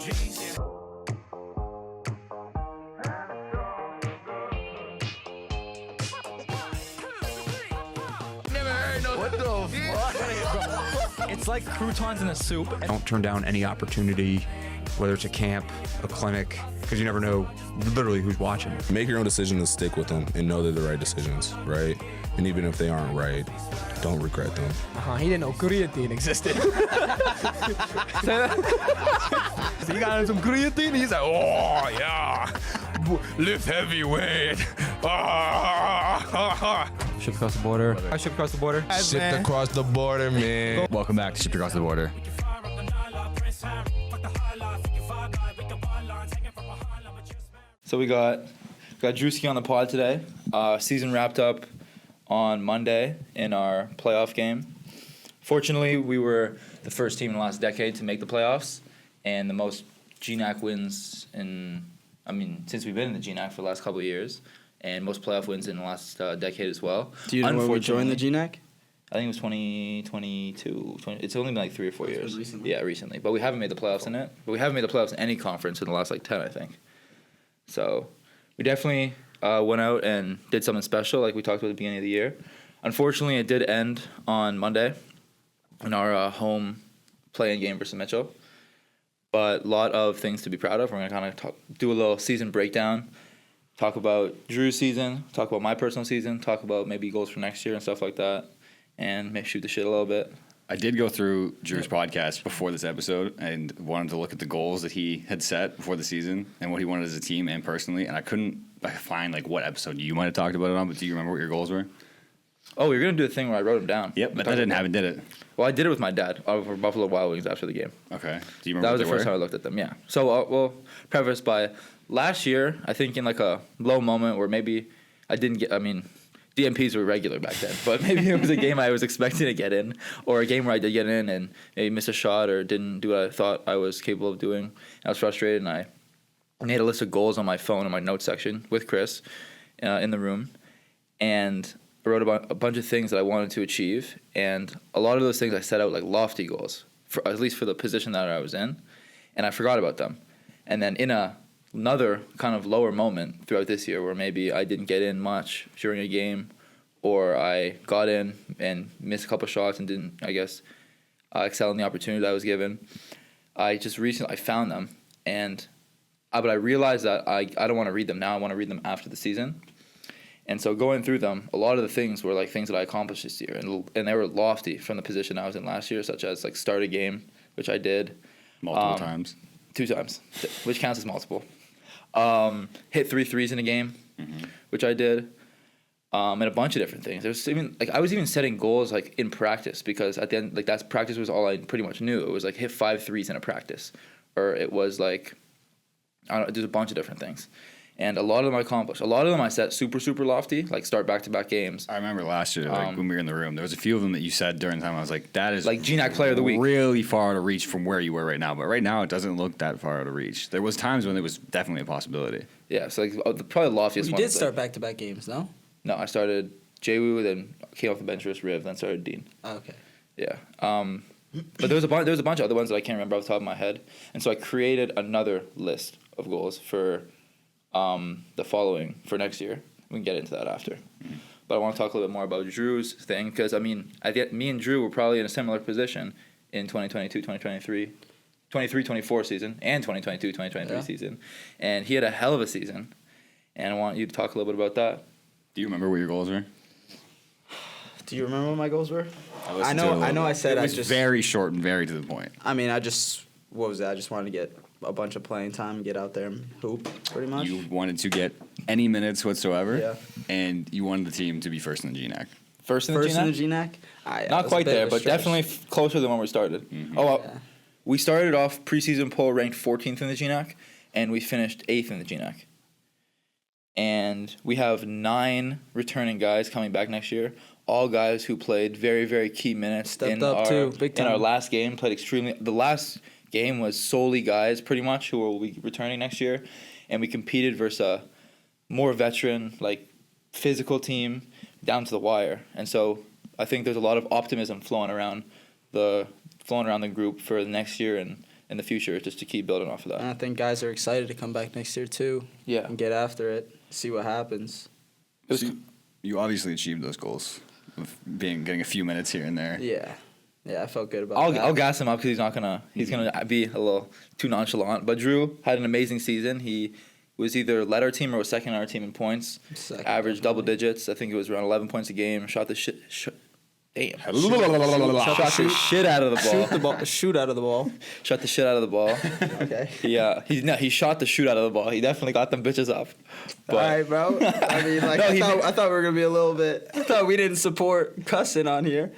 What the fuck? It's like croutons in a soup. Don't turn down any opportunity, whether it's a camp, a clinic, because you never know literally who's watching. Make your own decision and stick with them and know they're the right decisions, right? And even if they aren't right, don't regret them. He didn't know creatine existed. So you got some creatine? He's like, oh, yeah. Lift heavyweight. Shipped across the border. I shipped across the border. Shipped across the border, man. Welcome back to Shipped Across the Border. So we got Drewski on the pod today. Season wrapped up on Monday in our playoff game. Fortunately, we were the first team in the last decade to make the playoffs, and the most GNAC wins since we've been in the GNAC for the last couple of years, and most playoff wins in the last decade as well. Do you know when we joined the GNAC? I think it was 2022. It's only been like 3 or 4 years. Recently. Yeah, recently. But we haven't made the playoffs in it. But we haven't made the playoffs in any conference in the last like 10, I think. So we definitely went out and did something special, like we talked about at the beginning of the year. Unfortunately, it did end on Monday in our home play-in game versus Mitchell. But a lot of things to be proud of. We're going to kind of do a little season breakdown, talk about Drew's season, talk about my personal season, talk about maybe goals for next year and stuff like that, and maybe shoot the shit a little bit. I did go through Drew's podcast before this episode and wanted to look at the goals that he had set before the season and what he wanted as a team and personally, and I couldn't find like what episode you might have talked about it on, but do you remember what your goals were? Oh, we were going to do a thing where I wrote them down. Yep, but that didn't happen, did it? Well, I did it with my dad for Buffalo Wild Wings after the game. Okay. Do you remember That was what the they first time I looked at them, yeah. So we'll preface by last year, I think in like a low moment where maybe I didn't get, DMPs were regular back then, but maybe it was a game I was expecting to get in, or a game where I did get in and maybe missed a shot or didn't do what I thought I was capable of doing. I was frustrated, and I made a list of goals on my phone in my notes section with Chris in the room, and I wrote about a bunch of things that I wanted to achieve, and a lot of those things I set out like lofty goals, for at least for the position that I was in, and I forgot about them. And then in another kind of lower moment throughout this year where maybe I didn't get in much during a game, or I got in and missed a couple shots and didn't, I guess, excel in the opportunity that I was given, I just recently found them, but I realized that I don't want to read them now. I want to read them after the season. And so going through them, a lot of the things were like things that I accomplished this year, and they were lofty from the position I was in last year, such as like start a game, which I did. Multiple times. 2 times, which counts as multiple. Hit 3 threes in a game, which I did, and a bunch of different things. There was even I was even setting goals like in practice, because at the end that's practice was all I pretty much knew. It was like hit 5 threes in a practice, or it was like there's a bunch of different things. And a lot of them I accomplished. A lot of them I set super, super lofty, like start back-to-back games. I remember last year, when we were in the room, there was a few of them that you said during the time. I was like, that is like GNAC Player of the Week. Really far out of reach from where you were right now. But right now, it doesn't look that far out of reach. There was times when it was definitely a possibility. Yeah, so like probably the loftiest You one. did start back-to-back games, no? No, I started JWU, then came off the bench versus Riv, then started Dean. Oh, okay. Yeah. But there was a bunch of other ones that I can't remember off the top of my head. And so I created another list of goals for the following for next year. We can get into that after. But I want to talk a little bit more about Drew's thing, because me and Drew were probably in a similar position in 2022, 2023, 23-24 season, and 2022-2023 season. And he had a hell of a season, and I want you to talk a little bit about that. Do you remember what your goals were? Do you remember what my goals were? I know I said it I was just very short and very to the point. what was that? I just wanted to get a bunch of playing time, get out there and hoop, pretty much. You wanted to get any minutes whatsoever, Yeah. And you wanted the team to be first in the GNAC. First in the GNAC? Not quite there, but definitely closer than when we started. We started off preseason poll ranked 14th in the GNAC, and we finished 8th in the GNAC. And we have 9 returning guys coming back next year, all guys who played very, very key minutes in our last game. Played extremely. The last game was solely guys, pretty much, who will be returning next year, and we competed versus a more veteran, like physical team down to the wire. And so I think there's a lot of optimism flowing around the group for the next year, and in the future, just to keep building off of And that. I think guys are excited to come back next year too. Yeah. And get after it, see what happens. It was So you obviously achieved those goals of getting a few minutes here and there. Yeah. Yeah, I felt good about I'll that. I'll gas him up because he's gonna be a little too nonchalant. But Drew had an amazing season. He was either led our team or was second on our team in points. Second, Averaged double definitely. digits. I think it was around 11 points a game. Shot the shit. Damn. Shot Shot the shit out of the ball. Shoot the ball. Shoot out of the ball. Shot the shit out of the ball. Okay. He shot the shoot out of the ball. He definitely got them bitches up. But All right, bro. I mean, like, No, I thought we were gonna be a little bit. I thought we didn't support cussing on here.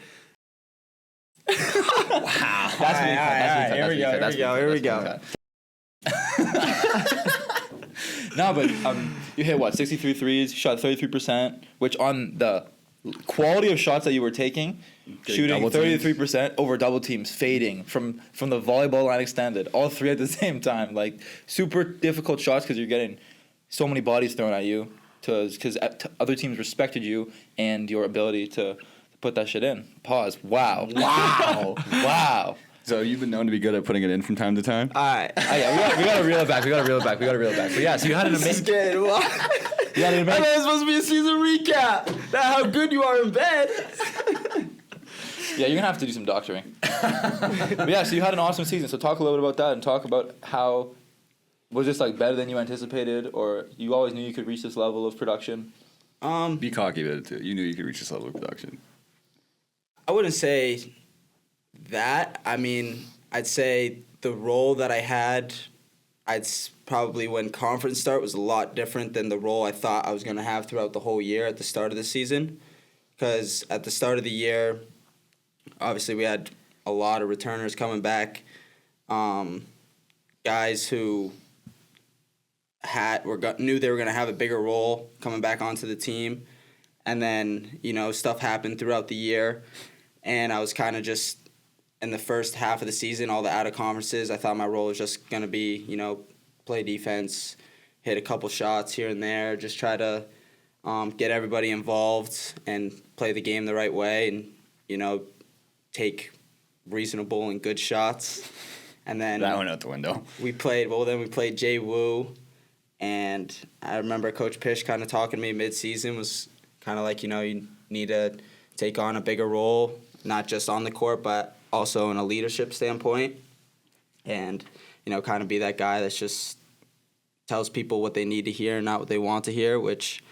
that's Here we go. No, but you hit what 63 threes, shot 33%, which on the quality of shots that you were taking, shooting double teams. 33% over double teams, fading from the volleyball line extended, all three at the same time, like super difficult shots because you're getting so many bodies thrown at you, because other teams respected you and your ability to put that shit in. Pause. Wow. Wow. So you've been known to be good at putting it in from time to time. All right. Oh, yeah, we gotta reel it back. But yeah, so you had an This is amazing. good. Why? You had an I thought amazing. it was supposed to be a season recap. Not how good you are in bed. Yeah, you're gonna have to do some doctoring. But yeah, so you had an awesome season. So talk a little bit about that and talk about how was this like better than you anticipated, or you always knew you could reach this level of production. Be cocky about it too. You knew you could reach this level of production. I wouldn't say that. I mean, I'd say the role that I had, probably when conference start was a lot different than the role I thought I was going to have throughout the whole year at the start of the season. Because at the start of the year, obviously we had a lot of returners coming back, guys who knew they were going to have a bigger role coming back onto the team. And then, stuff happened throughout the year. And I was kind of just, in the first half of the season, all the out-of-conferences, I thought my role was just going to be, play defense, hit a couple shots here and there, just try to get everybody involved and play the game the right way and, take reasonable and good shots. And then That went out the window. we played Jay Wu, and I remember Coach Pish kind of talking to me mid-season, was kind of like, you need to take on a bigger role, not just on the court, but also in a leadership standpoint, and, kind of be that guy that just tells people what they need to hear, not what they want to hear, which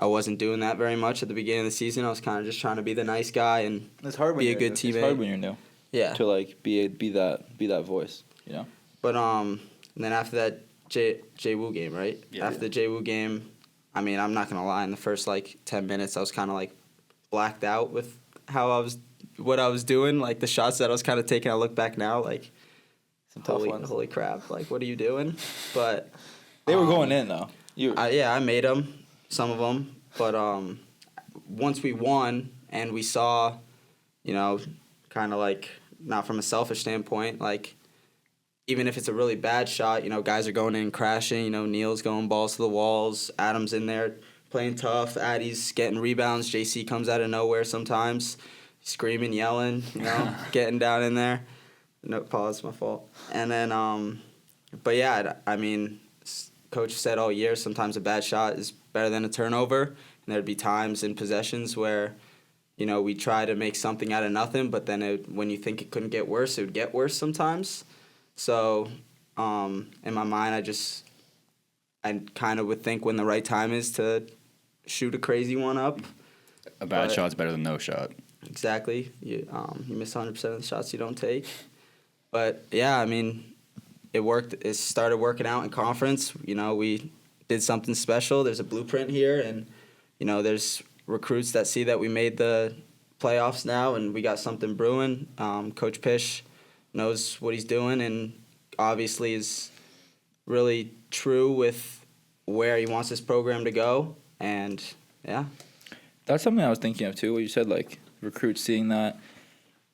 I wasn't doing that very much at the beginning of the season. I was kind of just trying to be the nice guy and It's hard when be a you're good new. teammate. It's hard when you're new Yeah. to like be that voice, But and then after that Jay Wu game, right? Yeah. After the Jay Wu game, I mean, I'm not gonna lie. In the first 10 minutes, I was kind of blacked out with what I was doing, the shots that I was kind of taking. I look back now, Some tough holy, ones. holy crap! What are you doing? But They were going in though. I made them, some of them. But once we won and we saw, kind of not from a selfish standpoint, even if it's a really bad shot, guys are going in and crashing. Neil's going balls to the walls. Adam's in there playing tough. Addie's getting rebounds. JC comes out of nowhere sometimes, screaming, yelling, getting down in there. No, pause, my fault. And then, but yeah, I mean, Coach said all year sometimes a bad shot is better than a turnover. And there'd be times in possessions where, we try to make something out of nothing, but then when you think it couldn't get worse, it would get worse sometimes. So, in my mind, I kind of would think when the right time is to shoot a crazy one up. A bad But- shot's better than no shot. Exactly. You miss 100% of the shots you don't take. But, yeah, I mean, it worked. It started working out in conference. We did something special. There's a blueprint here, and, there's recruits that see that we made the playoffs now, and we got something brewing. Coach Pish knows what he's doing and obviously is really true with where he wants this program to go. And, yeah. That's something I was thinking of too. What you said, recruits seeing that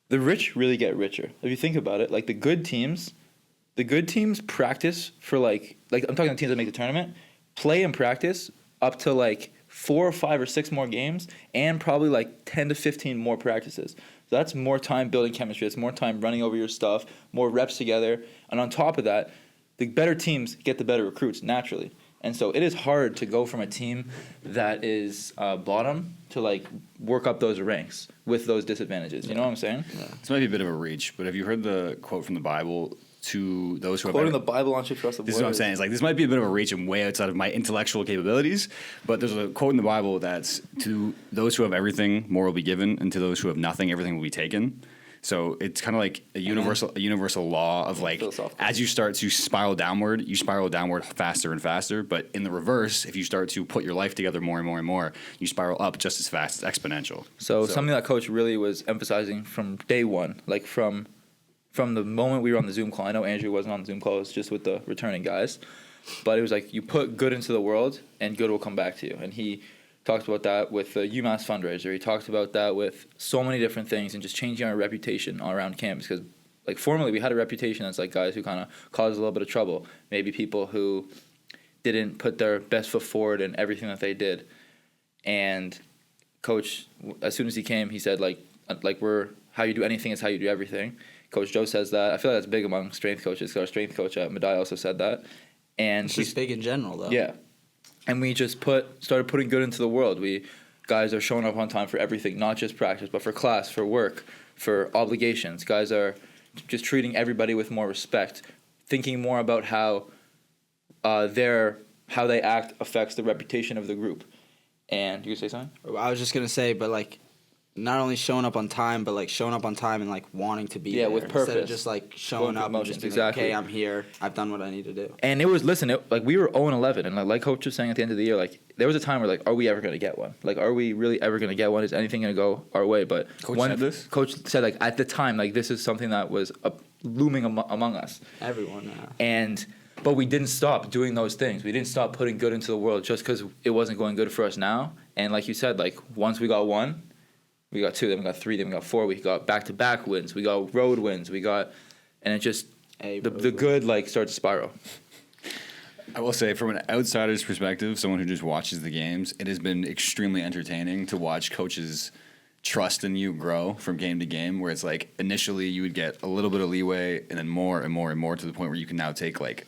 the rich really get richer. If you think about it, the good teams practice for I'm talking the teams that make the tournament, play and practice up to 4 or 5 or 6 more games and probably 10 to 15 more practices. So that's more time building chemistry. It's more time running over your stuff, more reps together. And on top of that, the better teams get the better recruits naturally. And so it is hard to go from a team that is bottom to like work up those ranks with those disadvantages. You know what I'm saying? Yeah. This might be a bit of a reach, but have you heard the quote from the Bible to those who Quoting the have Bible on should trust the This is what I'm saying. It's like this might be a bit of a reach and way outside of my intellectual capabilities, but there's a quote in the Bible that's to those who have everything, more will be given, and to those who have nothing, everything will be taken. So it's kind of like a universal law of like as you start to spiral downward, you spiral downward faster and faster. But in the reverse, if you start to put your life together more and more and more, you spiral up just as fast. It's exponential. So something that coach really was emphasizing from day one, like from the moment we were on the Zoom call. I know Andrew wasn't on the Zoom call; it was just with the returning guys. But it was like you put good into the world, and good will come back to you. And he talked about that with the UMass fundraiser. He talked about that with so many different things and just changing our reputation all around campus. Because, like, formerly we had a reputation as, like, guys who kind of caused a little bit of trouble. Maybe people who didn't put their best foot forward in everything that they did. And Coach, as soon as he came, he said, like we're how you do anything is how you do everything. Coach Joe says that. I feel like that's big among strength coaches. Our strength coach at Medai also said that. And It's just big in general, though. Yeah. And we just started putting good into the world. Guys are showing up on time for everything, not just practice, but for class, for work, for obligations. Guys are just treating everybody with more respect, thinking more about how they act affects the reputation of the group. And you gonna say something? I was just gonna say, but like, not only showing up on time, but like showing up on time and like wanting to be there. with purpose. Instead of just like showing Going through up and motions, just being exactly. like, okay, I'm here. I've done what I need to do. And it was, we were 0-11, and like Coach was saying at the end of the year, like, there was a time where, like, are we ever going to get one? Like, are we really ever going to get one? Is anything going to go our way? But Coach said this? Coach said, like, at the time, like, this is something that was looming among us. Everyone now. But we didn't stop doing those things. We didn't stop putting good into the world just because it wasn't going good for us now. And like you said, like, once we got one, we got two, then we got three, then we got four. We got back-to-back wins. We got road wins. And it just, the good, like, starts to spiral. I will say, from an outsider's perspective, someone who just watches the games, it has been extremely entertaining to watch coaches' trust in you grow from game to game, where it's like initially you would get a little bit of leeway and then more and more and more to the point where you can now take like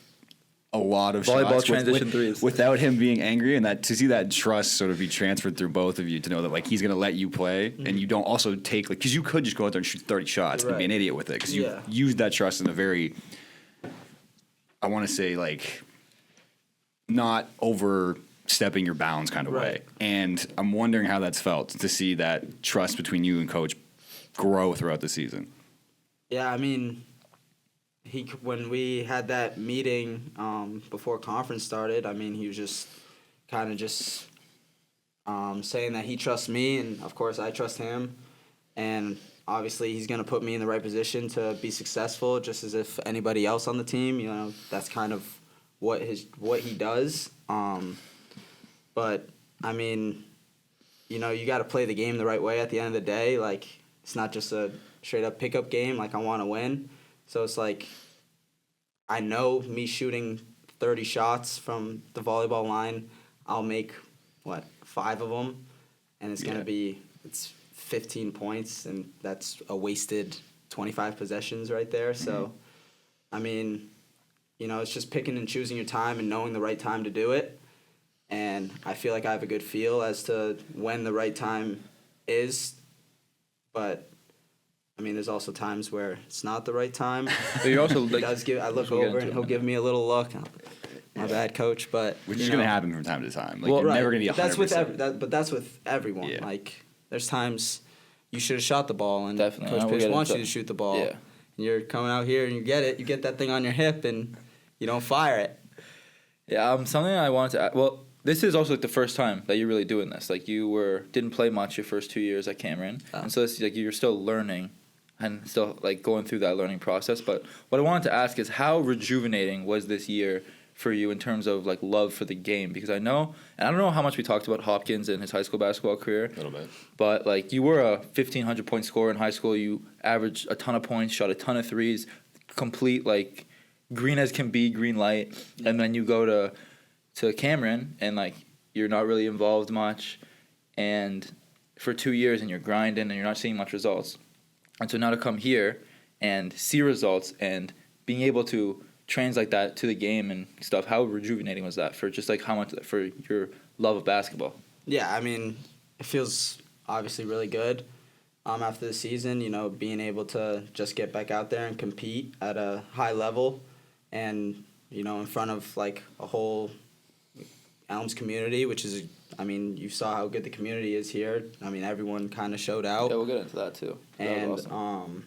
a lot of volleyball shots transition threes without him being angry, and that to see that trust sort of be transferred through both of you to know that like he's going to let you play and you don't also take like because you could just go out there and shoot 30 shots and be an idiot with it because you used that trust in a very I want to say like not overstepping your bounds kind of way. And I'm wondering how that's felt to see that trust between you and coach grow throughout the season. Yeah, I mean, when we had that meeting before conference started, I mean, he was just kind of just saying that he trusts me, and of course I trust him, and obviously he's going to put me in the right position to be successful, just as if anybody else on the team. You know, that's kind of what he does. But I mean, you know, you got to play the game the right way at the end of the day. Like, it's not just a straight up pickup game. Like, I want to win. So it's like, I know me shooting 30 shots from the volleyball line, I'll make, 5 of them, and it's going to be, it's 15 points, and that's a wasted 25 possessions right there. So, I mean, you know, it's just picking and choosing your time and knowing the right time to do it. And I feel like I have a good feel as to when the right time is, but I mean, there's also times where it's not the right time. But you're also like, I look over and he'll give me a little look. My bad, coach, but Which is going to happen from time to time. Like, well, you're never going to be 100%. But that's with everyone. Yeah. Like, there's times you should have shot the ball, and Definitely. Coach Pierce wants you to shoot the ball. Yeah. And you're coming out here and you get it. You get that thing on your hip, and you don't fire it. Yeah, something I wanted to add. Well, this is also like the first time that you're really doing this. Like, you didn't play much your first 2 years at Cameron, and so this, like, you're still learning and still like going through that learning process. But what I wanted to ask is, how rejuvenating was this year for you in terms of like love for the game? Because I know, and I don't know how much we talked about Hopkins and his high school basketball career. A little bit. But like, you were a 1,500 point scorer in high school. You averaged a ton of points, shot a ton of threes, complete like green as can be, green light. And then you go to Cameron and like you're not really involved much, and for 2 years and you're grinding and you're not seeing much results. And so now to come here and see results and being able to translate that to the game and stuff, how rejuvenating was that for just like how much for your love of basketball? Yeah, I mean, it feels obviously really good after the season, being able to just get back out there and compete at a high level and, in front of like a whole Elms community, which is, I mean, you saw how good the community is here. I mean, everyone kind of showed out. Yeah, we'll get into that too. That was awesome.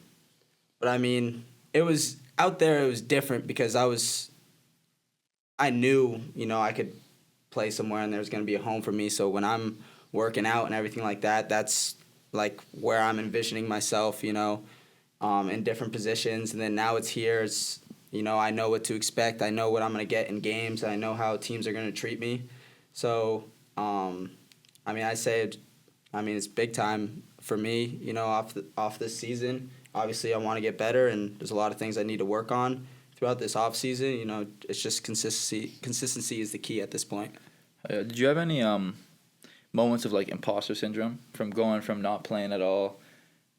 But I mean, it was out there, it was different because I knew, I could play somewhere and there's going to be a home for me. So when I'm working out and everything like that, that's like where I'm envisioning myself, in different positions. And then now it's here. It's, I know what to expect. I know what I'm going to get in games. I know how teams are going to treat me. So, I mean, it's big time for me, off this season. Obviously, I want to get better, and there's a lot of things I need to work on throughout this off season. It's just consistency. Consistency is the key at this point. Did you have any moments of like imposter syndrome from going from not playing at all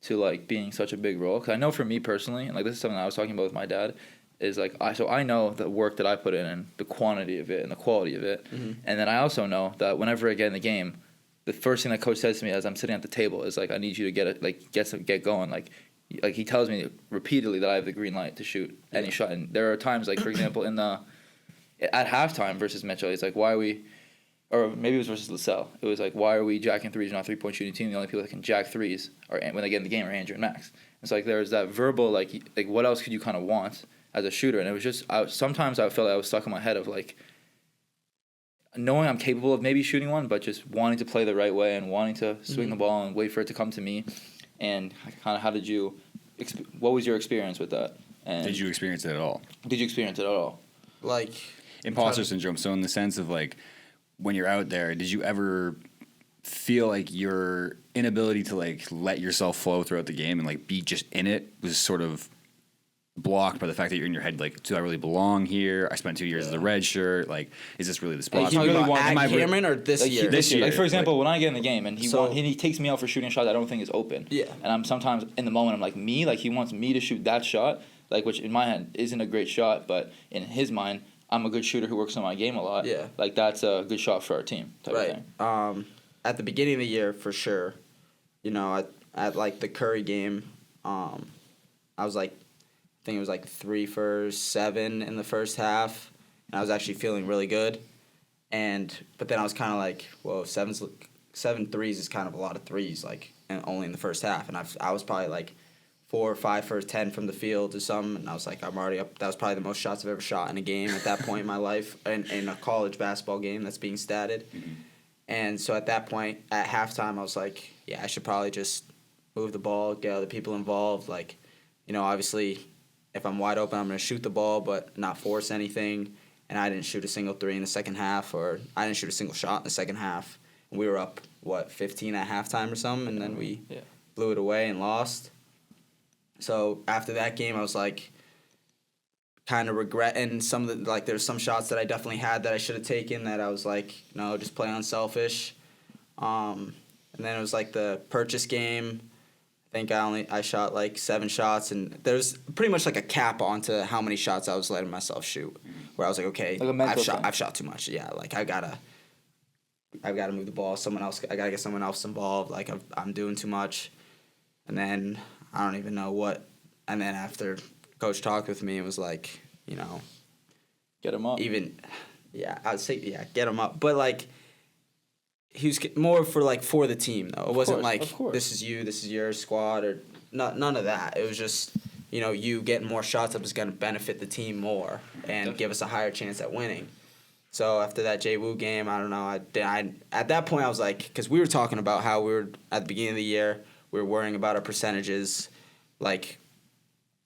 to like being such a big role? Because I know for me personally, and like this is something I was talking about with my dad, is like I know the work that I put in and the quantity of it and the quality of it, and then I also know that whenever I get in the game, the first thing that coach says to me as I'm sitting at the table is like, I need you to get going. Like he tells me repeatedly that I have the green light to shoot any shot. And there are times, like for example, at halftime versus Mitchell, he's like, why are we, or maybe it was versus LaSalle. It was like, why are we jacking threes, not 3-point shooting team? The only people that can jack threes are when they get in the game are Andrew and Max. It's like there's that verbal like what else could you kind of want as a shooter? And it was just sometimes I felt like I was stuck in my head of like knowing I'm capable of maybe shooting one, but just wanting to play the right way and wanting to swing the ball and wait for it to come to me. And kind of how did you, what was your experience with that? And Did you experience it at all? Did you experience it at all? Like Imposter syndrome. So in the sense of like when you're out there, did you ever feel like your inability to like let yourself flow throughout the game and like be just in it was sort of blocked by the fact that you're in your head like, do I really belong here? I spent 2 years as a red shirt. Like, is this really the spot? Like, you really really want- at am I re- Cameron or this Like, year? this year. Like for example, when I get in the game and So- he takes me out for shooting a shot that I don't think is open. Yeah. And I'm sometimes in the moment I'm like me, like he wants me to shoot that shot, like which in my head isn't a great shot, but in his mind I'm a good shooter who works on my game a lot. Yeah. Like that's a good shot for our team type of Right. thing. At the beginning of the year, for sure, at like the Curry game, I was like, I think it was like 3 for 7 in the first half, and I was actually feeling really good. But then I was kind of like, whoa, 7 threes is kind of a lot of threes, like, and only in the first half. And I was probably like 4 or 5 for 10 from the field or something, and I was like, I'm already up. That was probably the most shots I've ever shot in a game at that point in my life, in a college basketball game that's being statted. And so at that point, at halftime, I was like, yeah, I should probably just move the ball, get other people involved. Like, obviously, if I'm wide open, I'm going to shoot the ball, but not force anything. And I didn't shoot a single three in the second half, or I didn't shoot a single shot in the second half. And we were up, 15 at halftime or something, and then we blew it away and lost. So after that game, I was like, kind of regretting some of the, like, there's some shots that I definitely had that I should have taken that I was like, no, just play unselfish. And then it was like the purchase game. I think I shot like 7 shots, and there's pretty much like a cap onto how many shots I was letting myself shoot. Where I was like, okay, Like a mental thing. I've shot too much. Yeah, like I've gotta move the ball. I gotta get someone else involved. Like I'm doing too much. And then I don't even know what. And then after Coach talked with me, it was like, Get him up. I'd say get him up. But like, he was more for the team though. It wasn't like this is your squad or none of that. It was just you getting more shots up is gonna benefit the team more and give us a higher chance at winning. So after that J-Woo game, I don't know. I at that point I was like, because we were talking about how we were at the beginning of the year, we were worrying about our percentages, like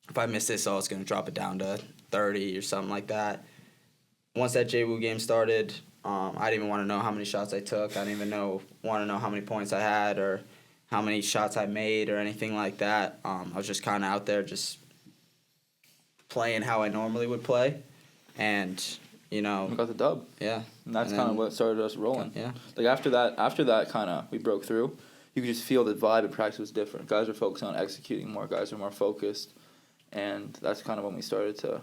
if I miss this, it's gonna drop it down to 30 or something like that. Once that J-Woo game started, I didn't even want to know how many shots I took. I didn't even want to know how many points I had or how many shots I made or anything like that. I was just kind of out there just playing how I normally would play. And, We got the dub. yeah. And that's And kind of then- what started us rolling. Yeah. Like after that kind of we broke through. you could just feel the vibe in practice was different. Guys were focused on executing more. Guys were more focused, and that's kind of when we started to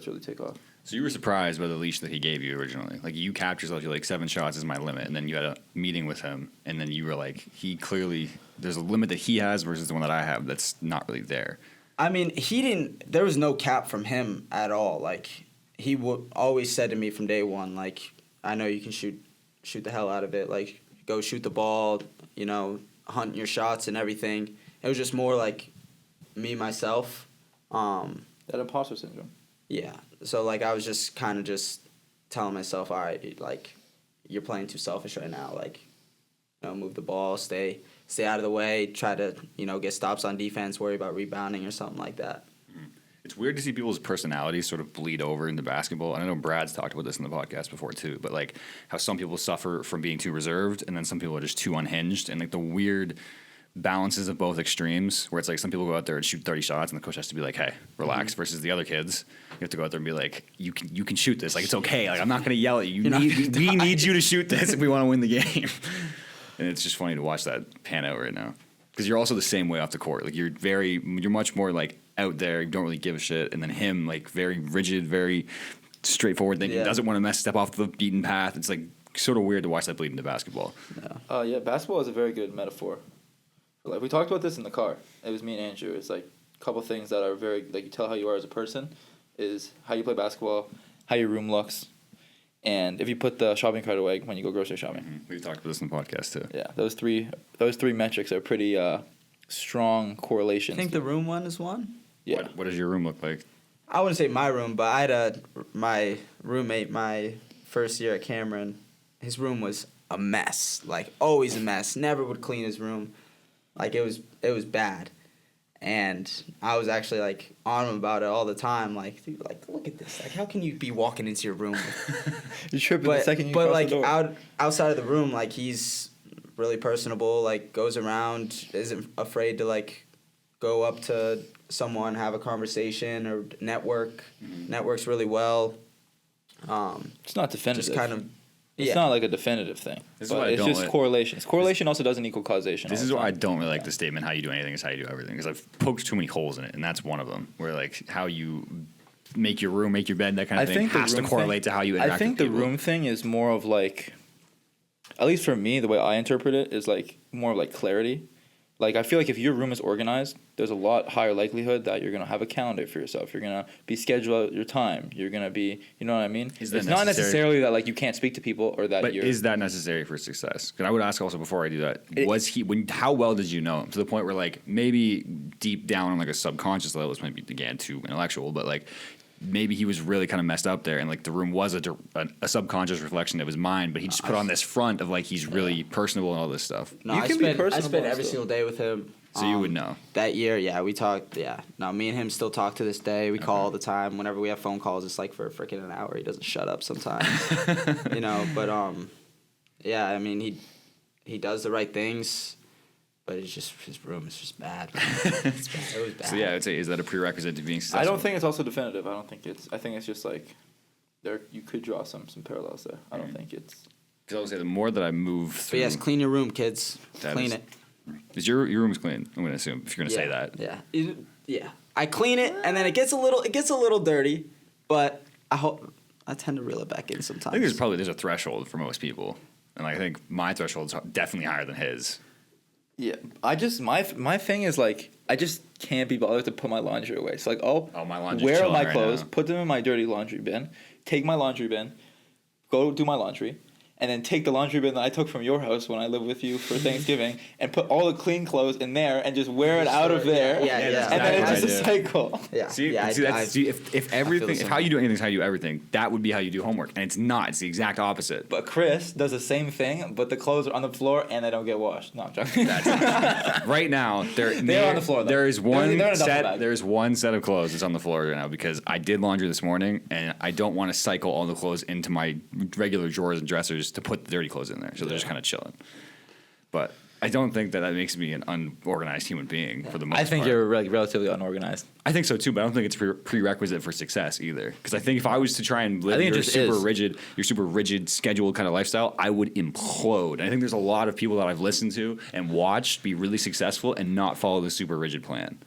really take off. So you were surprised by the leash that he gave you originally. Like you capped yourself, you're like 7 shots is my limit, and then you had a meeting with him, and then you were like, he clearly there's a limit that he has versus the one that I have that's not really there. I mean, there was no cap from him at all. Like, he always said to me from day one, like, I know you can shoot the hell out of it. Like, go shoot the ball, hunt your shots and everything. It was just more like me, myself. That imposter syndrome. Yeah. So, like, I was just kind of just telling myself, all right, like, you're playing too selfish right now. Like, move the ball, stay out of the way, try to, get stops on defense, worry about rebounding or something like that. It's weird to see people's personalities sort of bleed over into basketball. And I know Brad's talked about this in the podcast before too, but like how some people suffer from being too reserved and then some people are just too unhinged, and like the weird balances of both extremes where it's like some people go out there and shoot 30 shots and the coach has to be like, hey, relax, versus the other kids you have to go out there and be like, you can shoot this, like it's okay, like I'm not going to yell at you, we need you to shoot this if we want to win the game. And it's just funny to watch that pan out right now because you're also the same way off the court. Like you're much more like out there, you don't really give a shit, and then him like very rigid, very straightforward thinking, doesn't want to step off the beaten path. It's like sort of weird to watch that bleed into basketball. Yeah, basketball is a very good metaphor. Like we talked about this in the car. It was me and Andrew. It's like a couple things that are very like you tell how you are as a person is how you play basketball, how your room looks, and if you put the shopping cart away when you go grocery shopping. Mm-hmm. We've talked about this in the podcast too. Yeah, those three metrics are pretty strong correlations. I think the room one is one. Yeah. What does your room look like? I wouldn't say my room, but I had my roommate my first year at Cameron. His room was a mess, like always a mess. Never would clean his room, like it was bad. And I was actually like on him about it all the time. Like, dude, like look at this. Like, how can you be walking into your room? You tripping the second you cross like the door. outside of the room, like he's really personable. Like goes around, isn't afraid to like go up to someone, have a conversation or network. Networks really well. It's not definitive. Just kind of. It's not like a definitive thing. This is why I it's don't just like- correlations. Correlation also doesn't equal causation. This all is the why I time. don't really like the statement, how you do anything is how you do everything. Because I've poked too many holes in it, and that's one of them. Where, like, how you make your room, make your bed, that kind of thing has to correlate to how you interact I think with the people. room thing is more of, like, at least for me, the way I interpret it is, like, more of, like, clarity. Like, I feel like if your room is organized, there's a lot higher likelihood that you're going to have a calendar for yourself. You're going to be scheduled out your time. You're going to be, you know what I mean? Is that it's not necessary? necessarily that, like, you can't speak to people or that But you're... is that necessary for success? Because I would ask also before I do that, how well did you know him? To the point where, like, maybe deep down on, like, a subconscious level, this might be, again, too intellectual, but, like, maybe he was really kind of messed up there, and like the room was a subconscious reflection of his mind, but he just put on this front of like he's really personable and all this stuff. No, You I can be spent personable every still. single day with him. So you would know. That year, yeah, we talked. Yeah, no, me and him still talk to this day. We call all the time. Whenever we have phone calls, it's like for freaking an hour. He doesn't shut up sometimes, But yeah, I mean he does the right things, but it's just his room is just bad. It's bad. It was bad. So yeah, I would say, is that a prerequisite to being successful? I don't think it's also definitive. I think it's just like there you could draw some parallels there. I don't think it's. Because I would say the more that I move But through, yes, clean your room, kids. That Clean is- it. is your room is clean? I'm going to assume if you're going to say that. Yeah. Yeah. I clean it, and then it gets a little dirty, but I tend to reel it back in sometimes. I think there's a threshold for most people, and like, I think my threshold is definitely higher than his. Yeah, I just my thing is like I just can't be bothered to put my laundry away. So like, my laundry's wear chilling my right clothes, now. put them in my dirty laundry bin, take my laundry bin, go do my laundry, and then take the laundry bin that I took from your house when I lived with you for Thanksgiving, and put all the clean clothes in there and just wear it out of there. Yeah, And then it's exactly just a what I cycle. Yeah. See, yeah. if everything, the if same how way. you do anything is how you do everything, that would be how you do homework, and it's not. It's the exact opposite. But Chris does the same thing, but the clothes are on the floor and they don't get washed. No, I'm joking. Right now, They're on the floor, though. There is one They're in a duffel set. bag. There's one set of clothes that's on the floor right now because I did laundry this morning, and I don't want to cycle all the clothes into my regular drawers and dressers to put the dirty clothes in there. So they're just kind of chilling. But I don't think that makes me an unorganized human being for the most I part. think you're like relatively unorganized. I think so too, but I don't think it's prerequisite for success either. Because I think if I was to try and live I think it your super rigid scheduled kind of lifestyle, I would implode. And I think there's a lot of people that I've listened to and watched be really successful and not follow the super rigid plan.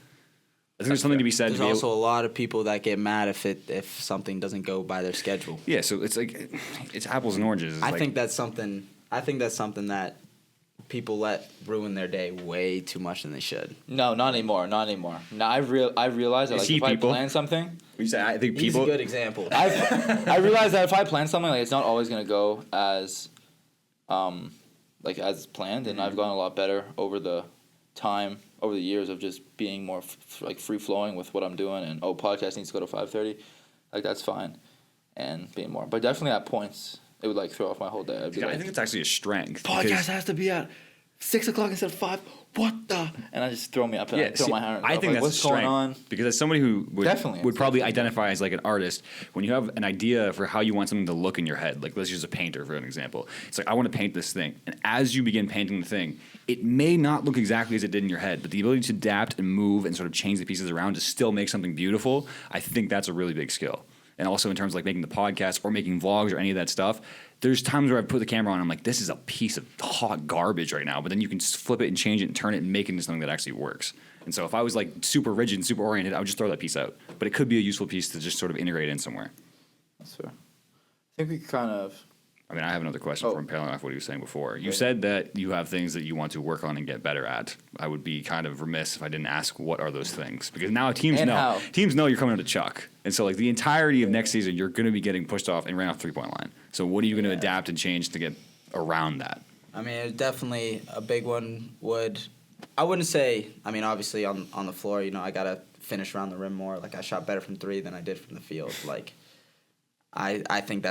I think there's something to be said. There's also a lot of people that get mad if something doesn't go by their schedule. Yeah, so it's like it's apples and oranges. It's I like, think that's something that people let ruin their day way too much than they should. No, not anymore. Not anymore. Now I realize that You like see if people- I plan something, I think He's people. a good example. I realize that if I plan something, like it's not always gonna go as, as planned, and I've gotten a lot better over the years of just being more free flowing with what I'm doing. And podcast needs to go to 5:30, like that's fine, and being more. But definitely at points, it would like throw off my whole day. I'd be I like, think it's actually a strength. podcast because- has to be at 6 o'clock instead of 5. What the? And I just throw me up and I throw see, my hand. I think that's what's a strength, going on. because as somebody who Definitely, would it's probably definitely identify as like an artist, when you have an idea for how you want something to look in your head, like let's use a painter for an example. It's like I want to paint this thing, and as you begin painting the thing, it may not look exactly as it did in your head, but the ability to adapt and move and sort of change the pieces around to still make something beautiful, I think that's a really big skill. And also in terms of like making the podcast or making vlogs or any of that stuff, there's times where I put the camera on and I'm like, this is a piece of hot garbage right now. But then you can flip it and change it and turn it and make it into something that actually works. And so if I was like super rigid and super oriented, I would just throw that piece out. But it could be a useful piece to just sort of integrate in somewhere. That's fair. I think we kind of. I mean, I have another question Oh. from Paling off what he was saying before. You said that you have things that you want to work on and get better at. I would be kind of remiss if I didn't ask what are those things, because now teams And know. how. Teams know you're coming to Chuck, and so like the entirety of next season, you're going to be getting pushed off and ran off 3-point line. So what are you going to adapt and change to get around that? I mean, definitely a big one I wouldn't say, I mean, obviously on the floor, I got to finish around the rim more. Like, I shot better from 3 than I did from the field. Like, I think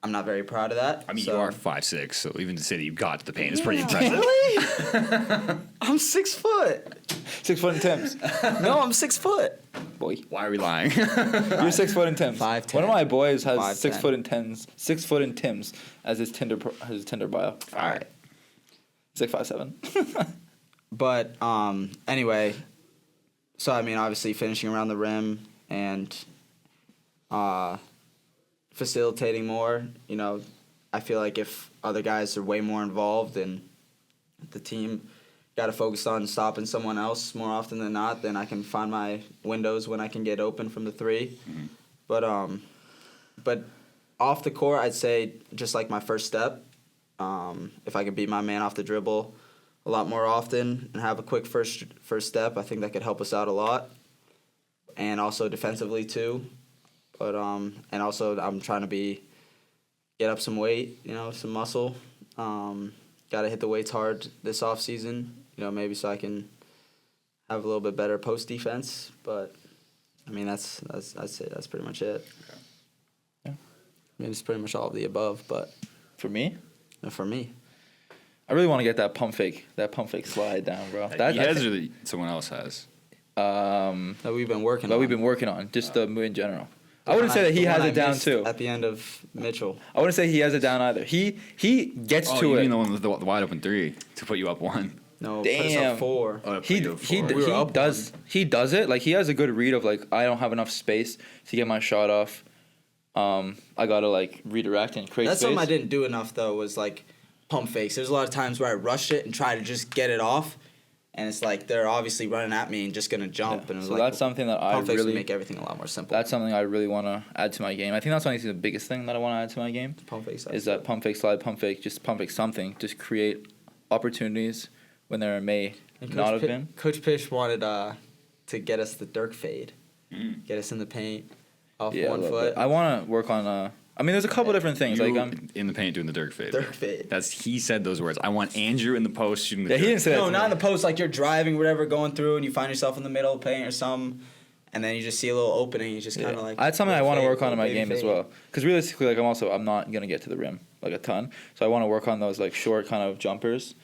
I'm not very proud of that. I mean, so. you are 5'6", so even to say that you got to the paint is pretty impressive. Really? I'm 6 foot. 6 foot and Tim's. No, I'm 6 foot. Boy. Why are we lying? You're 6 foot and Tim's. 5'10". One of my boys has 5'10". 6 foot and 6 foot and Tim's as his Tinder bio. All right. He's like 5'7". But anyway, so I mean, obviously finishing around the rim and facilitating more. I feel like if other guys are way more involved and the team got to focus on stopping someone else more often than not, then I can find my windows when I can get open from the 3. Mm-hmm. But off the court, I'd say just like my first step. If I could beat my man off the dribble a lot more often and have a quick first step, I think that could help us out a lot. And also defensively too. But and also I'm trying to get up some weight, some muscle. Got to hit the weights hard this off season, maybe so I can have a little bit better post defense. But I mean, I'd say that's pretty much it. Yeah. I mean, it's pretty much all of the above, but For me, for me, I really want to get that pump fake slide down, bro. That, he I has think- or that someone else has? that we've been working on. That we've been working on, just the move in general. I wouldn't say that he The one has I it down missed too. At the end of Mitchell. I wouldn't say he has it down either. He gets Oh, to you it. mean the one with the wide open 3 to put you up 1? No, put us Damn. up 4. Oh, to put He you up 4. We were up he does it. Like he has a good read of like I don't have enough space to get my shot off. I gotta like redirect and create That's space. something I didn't do enough though. Was like pump fakes. There's a lot of times where I rushed it and try to just get it off, and it's like they're obviously running at me and just gonna jump. Yeah. And it was So like, that's something that I pump fakes would really make everything a lot more simple. That's something I really want to add to my game. I think that's honestly the biggest thing that I want to add to my game. pump fakes. Is that pump fake slide, pump fake, just pump fake something. Just create opportunities when there may And not have been. Coach Pish wanted to get us the Dirk fade, get us in the paint off Yeah, a 1 little foot. bit. I want to work on. I mean, there's a couple different things. You Like I'm. in the paint doing the Dirk fade. Dirk fade. He said those words. I want Andrew in the post shooting the Yeah, he Dirk. didn't say that. No, to not in me. the post. Like you're driving, whatever, going through, and you find yourself in the middle of the paint or something, and then you just see a little opening. You just kind of like. That's something I want to fade, work on in my baby game as fade. well. Because realistically, like I'm not gonna get to the rim like a ton. So I want to work on those like short kind of jumpers,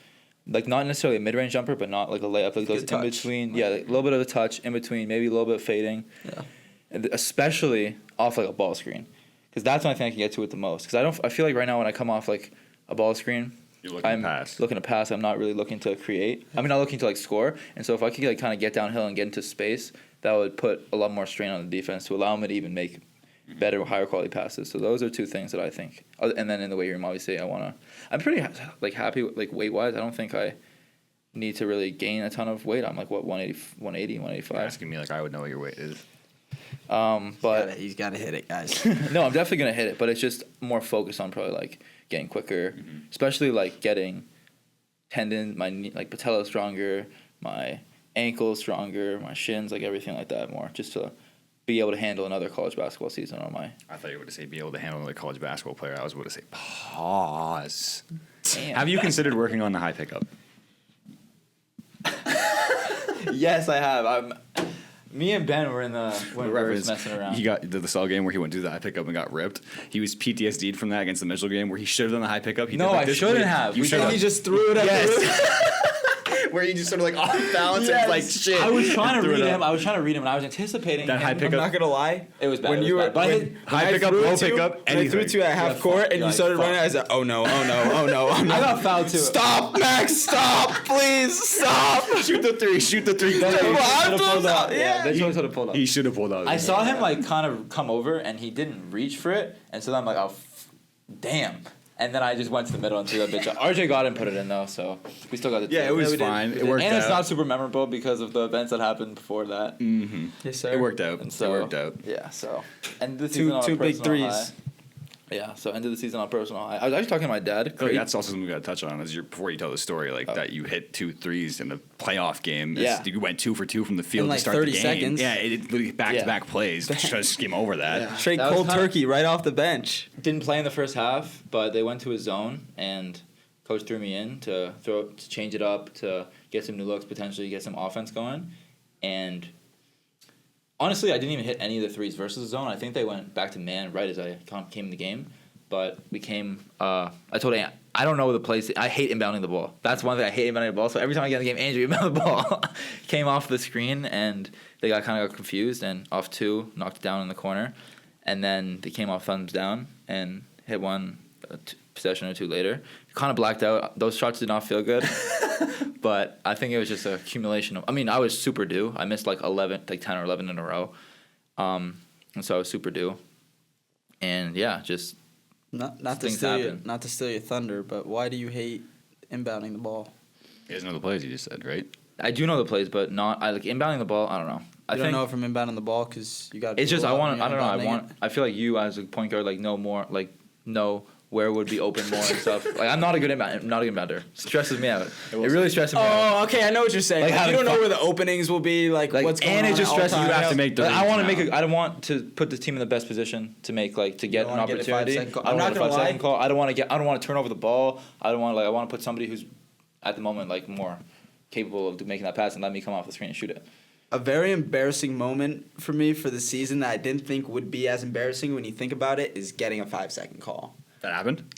like not necessarily a mid-range jumper, but not like a layup, like those in touch. between. Yeah, like a little bit of a touch in between, maybe a little bit fading. Yeah. And especially off like a ball screen, because that's when I think I can get to it the most. Because I feel like right now when I come off like a ball screen, You're looking I'm to pass. looking to pass. I'm not really looking to create. I'm not looking to like score. And so if I could like kind of get downhill and get into space, that would put a lot more strain on the defense to allow me to even make better, higher quality passes. So those are two things that I think. And then in the weight room, obviously, I'm pretty like happy like weight wise. I don't think I need to really gain a ton of weight. I'm like what 180, You're 185. asking me like I would know what your weight is. But He's got to hit it, guys. no, I'm definitely gonna hit it. But it's just more focused on probably like getting quicker, especially like getting tendon, my knee, like patella stronger, my ankles stronger, my shins, like everything like that more, just to be able to handle another college basketball season on my. I thought you were going to say be able to handle another college basketball player. I was going to say pause. Damn. Have you considered working on the high pickup? Yes, I have. Me and Ben were in the when we were messing around. He got the Cell game where he went to the high pickup and got ripped. He was PTSD'd from that against the Mitchell game where he should have done the high pickup. He No, did like I this shouldn't week. have. You We should did. have. He just threw it at the roof. Where he just sort of like off balance and like shit. I was trying to Threw it read up. him. I was trying to read him, and I was anticipating That high him. pickup. I'm not gonna lie. It was bad. When it was you were bad. But I when, did- High when I pickup, threw it low to you- pickup, when I threw it anything. to you at half Yeah, court fuck. and you Yeah, started fuck. running, I said, "Oh no, oh no, oh no, oh no!" I got fouled too. Stop, Max! Stop, please, stop! Shoot the three. Shoot the three. No, no, Well, you I'm should've doing pulled that, up. yeah. They told us how to pull up. He should have pulled out. I saw him like kind of come over, and he didn't reach for it, and so then I'm like, oh, damn. And then I just went to the middle and threw that bitch out. RJ got it and put it in though, so we still got the. Yeah, it was we did. fine. We It did. worked and out. it's not super memorable because of the events that happened before that. Yes, sir. It worked out. And so It worked out. Yeah, so and the Two season on a big personal threes. high. Yeah, so ended the season on a personal high. I was actually talking to my dad. Oh, that's also something we got to touch on. Is before you tell the story, like that you hit 2 threes in the playoff game. Yeah. You went 2 for 2 from the field In, like, to start 30 the game. seconds. Yeah, it literally back-to-back plays. Just skim over that. Yeah. Straight That was cold kinda- turkey right off the bench. Didn't play in the first half, but they went to his zone and coach threw me in to change it up, to get some new looks, potentially get some offense going. And honestly, I didn't even hit any of the threes versus the zone. I think they went back to man right as I came in the game. But we came. I told Ant, I don't know the place. I hate inbounding the ball. That's one thing I hate inbounding the ball. So every time I get in the game, Andrew inbound the ball. Came off the screen and they got confused and off 2, knocked it down in the corner, and then they came off thumbs down and hit one possession or 2 later. Kind of blacked out. Those shots did not feel good, but I think it was just an accumulation of. I mean, I was super due. I missed like 10 or 11 in a row, and so I was super due. And yeah, just. Not to Things steal happen. not to steal your thunder, but why do you hate inbounding the ball? He doesn't know the plays you just said, right? I do know the plays, but not. I like inbounding the ball. I don't know. I You don't think know if I'm inbounding the ball because you got. it's just I want. I don't know. I feel like you as a point guard know more. Like know where would be open more and stuff. Like I'm not a good inbounder. I'm not a good inbounder. Stresses me out. It really stresses me out. Oh, okay. I know what you're saying. Like Like, you having don't know fun. where the openings will be. Like, Like, what's going and on. it just at all stresses you. times. You have to make the Like, I want to reads make. now. I don't want to put the team in the best position to make to get don't an wanna get a opportunity. 5-second call. I don't I'm want not a gonna 5-second lie. call. I don't want to turn over the ball. I want to put somebody who's at the moment like more capable of making that pass and let me come off the screen and shoot it. A very embarrassing moment for me for the season that I didn't think would be as embarrassing when you think about it is getting a 5-second call. That happened?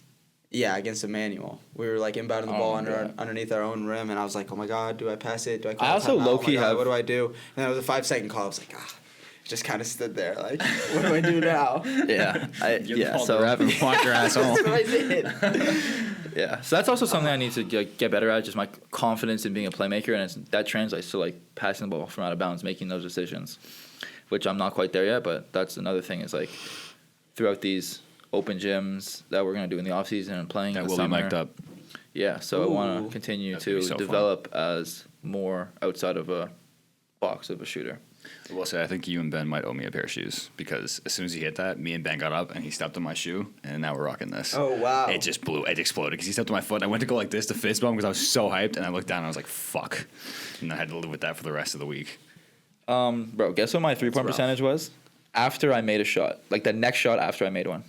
Yeah, against Emmanuel. We were like inbounding the Oh ball my God. underneath our own rim, and I was like, oh my God, do I pass it? Do I call I a also timeout? low-key Oh my God, have- what do I do? And then it was a 5-second call. I was like, just kind of stood there, like, what do I do now? Yeah. Walk your ass home. That's what I did. Yeah, so that's also something I need to get better at. Just my confidence in being a playmaker, and that translates to like passing the ball from out of bounds, making those decisions, which I'm not quite there yet. But that's another thing is like throughout these open gyms that we're gonna do in the off season and playing That in the will be summer. mic'd up. Yeah, so I want Ooh. to continue That's gonna to be so fun. develop as more outside of a box of a shooter. I will say, I think you and Ben might owe me a pair of shoes because as soon as he hit that, me and Ben got up and he stepped on my shoe, and now we're rocking this. Oh, wow. It just blew. It exploded because he stepped on my foot. And I went to go like this to fist bump because I was so hyped, and I looked down and I was like, "Fuck," and I had to live with that for the rest of the week. Bro, guess what my 3-point rough. percentage was after I made a shot? Like the next shot after I made one.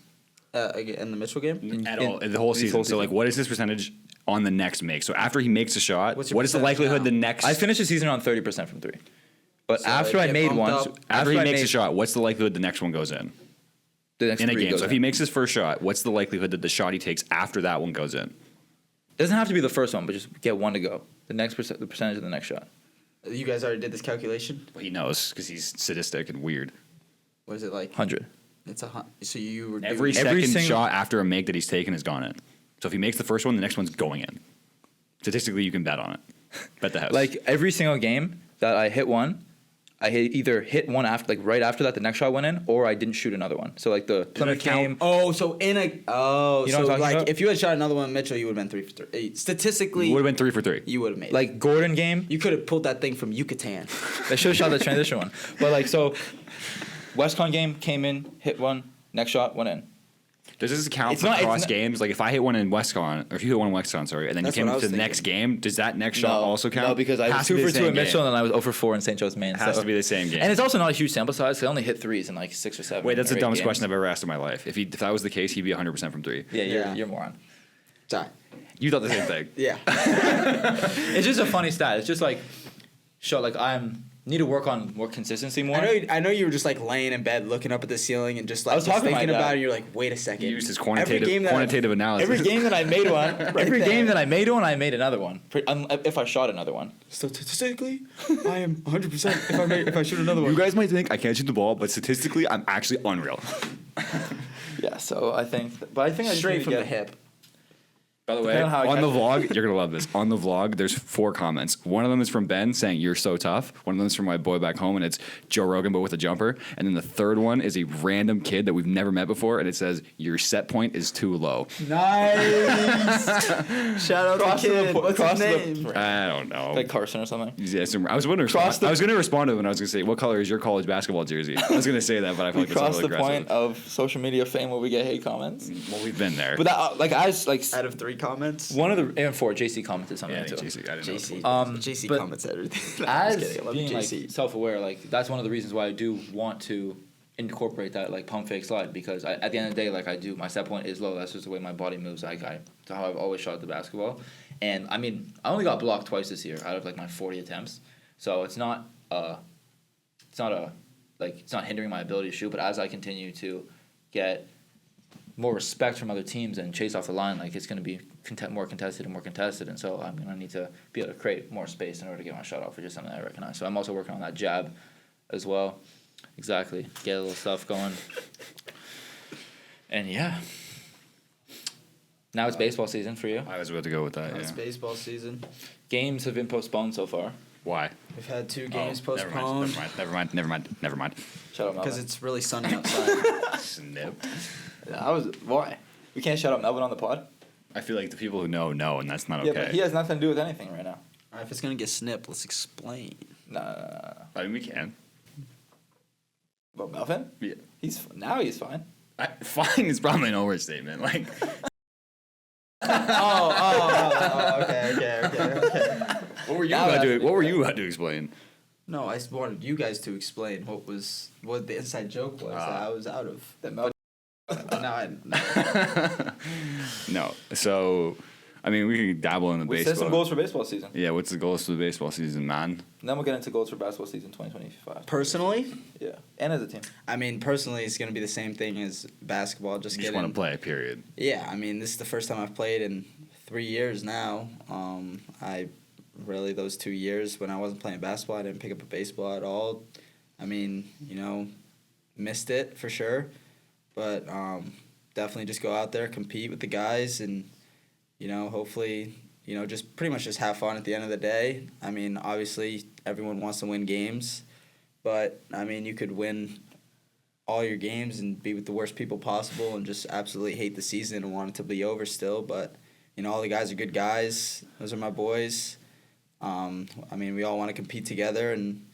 Again, in the Mitchell game? At all, the whole this season. whole So like, season. what is his percentage on the next make? So after he makes a shot, What's your what is the percentage likelihood now? the next? I finished the season on 30% from 3. But So after it I get made bumped one, up? after he I makes made a shot, what's the likelihood the next one goes in? the next In a 3 game. goes So if in. he makes his first shot, what's the likelihood that the shot he takes after that one goes in? Doesn't have to be the first one, but just get one to go. The next the percentage of the next shot. You guys already did this calculation? Well, he knows because he's sadistic and weird. What is it like? 100. It's so you were Every doing second single- shot after a make that he's taken has gone in. So if he makes the first one, the next one's going in. Statistically, you can bet on it. Bet the house. Like every single game that I hit one, I either hit one after, like right after that, the next shot went in, or I didn't shoot another one. So like the Plymouth game. Oh, so You know what I'm so talking like about? if you had shot another one, Mitchell, you would have been 3 for 3. Statistically, would have been 3 for 3. you would have made it. Like Gordon game, You could have pulled that thing from Yucatan. I should have shot the transition one. But like so, WestCon game came in, hit one, next shot went in. Does this count It's for not- it's cross not- games? Like if I hit one in WestCon, or if you hit one in WestCon, sorry, and then That's you came what I to was the next thinking. game, does that next shot also count? No, because I was Has to 2 be for the 2 same at Mitchell, game. and then I was 0 for 4 in St. Joe's Main. Has so. to be the same game. And it's also not a huge sample size. 'Cause I only hit threes in like 6 or 7. Wait, that's or the 8 dumbest games. question I've ever asked in my life. If that was the case, he'd be 100% from 3. Yeah, Yeah. you're a moron. Sorry. You thought the same thing. Yeah. It's just a funny stat. It's just like, need to work on more consistency more. I know you were just like laying in bed looking up at the ceiling and just like I was just talking to my thinking dad. about it. You're like, wait a second. He used his Every game that quantitative analysis. Every game that I made one, every there. game that I made one, I made another one. If I shot another one. Statistically, I am 100% if I shoot another You guys might think I can't shoot the ball, but statistically, I'm actually unreal. Yeah, so I think I just straight need from to the get, hip. By the way, Depending on how I on the catch vlog, you're gonna love this. On the vlog, there's 4 comments. One of them is from Ben saying you're so tough. One of them is from my boy back home, and it's Joe Rogan but with a jumper. And then the third one is a random kid that we've never met before, and it says your set point is too low. Nice. Shout out Cross to to the kid. po- What's cross his to the- name? I don't know. like Carson or something. Yeah, so I was going to Cross respond to him, and I was going to say, "What color is your college basketball jersey?" I was going to say that, but I feel We like it's a crossed little the aggressive. point of social media fame where we get hate comments. Well, we've been there. But that, like, I was like, Out of 3 comments. one of the and 4 JC commented something yeah, too. JC, I didn't know. JC. JC JC but comments everything. No, I'm just As kidding. I love being JC. like self-aware, like that's one of the reasons why I do want to incorporate that like pump fake slide, because at the end of the day, like my set point is low. That's just the way my body moves. That's how I've always shot the basketball. And I mean, I only got blocked twice this year out of like my 40 attempts. So it's not hindering my ability to shoot. But as I continue to get more respect from other teams and chase off the line, like it's going to be more contested, and so I'm going to need to be able to create more space in order to get my shot off, which is something I recognize. So I'm also working on that jab as well. Exactly, get a little stuff going. And yeah, now it's baseball season for you. I was about to go with that. It's Yeah. baseball season. Games have been postponed so far. Why? We've had 2 Oh, games never postponed Never mind. Shut up, because Melvin. it's really sunny outside. Snip. Why? We can't shut up Melvin on the pod. I feel like the people who know, and that's not Yeah, okay. but he has nothing to do with anything right now. All right, if it's gonna get snipped, let's explain. No. I mean, we can. About Melvin? Yeah. He's fine. Fine is probably an overstatement. Like, Okay. what were you Now about that's to? pretty What were bad. you about to explain? No, I just wanted you guys to explain what the inside joke was that I was out of. That Melvin. No. No. So, I mean, we can dabble in the We baseball. set some goals for baseball season. Yeah. What's the goals for the baseball season, man? And then we'll get into goals for basketball season 2025. Personally, Yeah, and as a team. I mean, personally, it's gonna be the same thing as basketball. Just You just getting. want to play. Period. Yeah, I mean, this is the first time I've played in 3 years now. Those 2 years when I wasn't playing basketball, I didn't pick up a baseball at all. I mean, missed it for sure, but definitely just go out there, compete with the guys, and hopefully, just pretty much just have fun at the end of the day. I mean, obviously, everyone wants to win games, but I mean, you could win all your games and be with the worst people possible and just absolutely hate the season and want it to be over still. But, all the guys are good guys. Those are my boys. I mean, we all want to compete together and,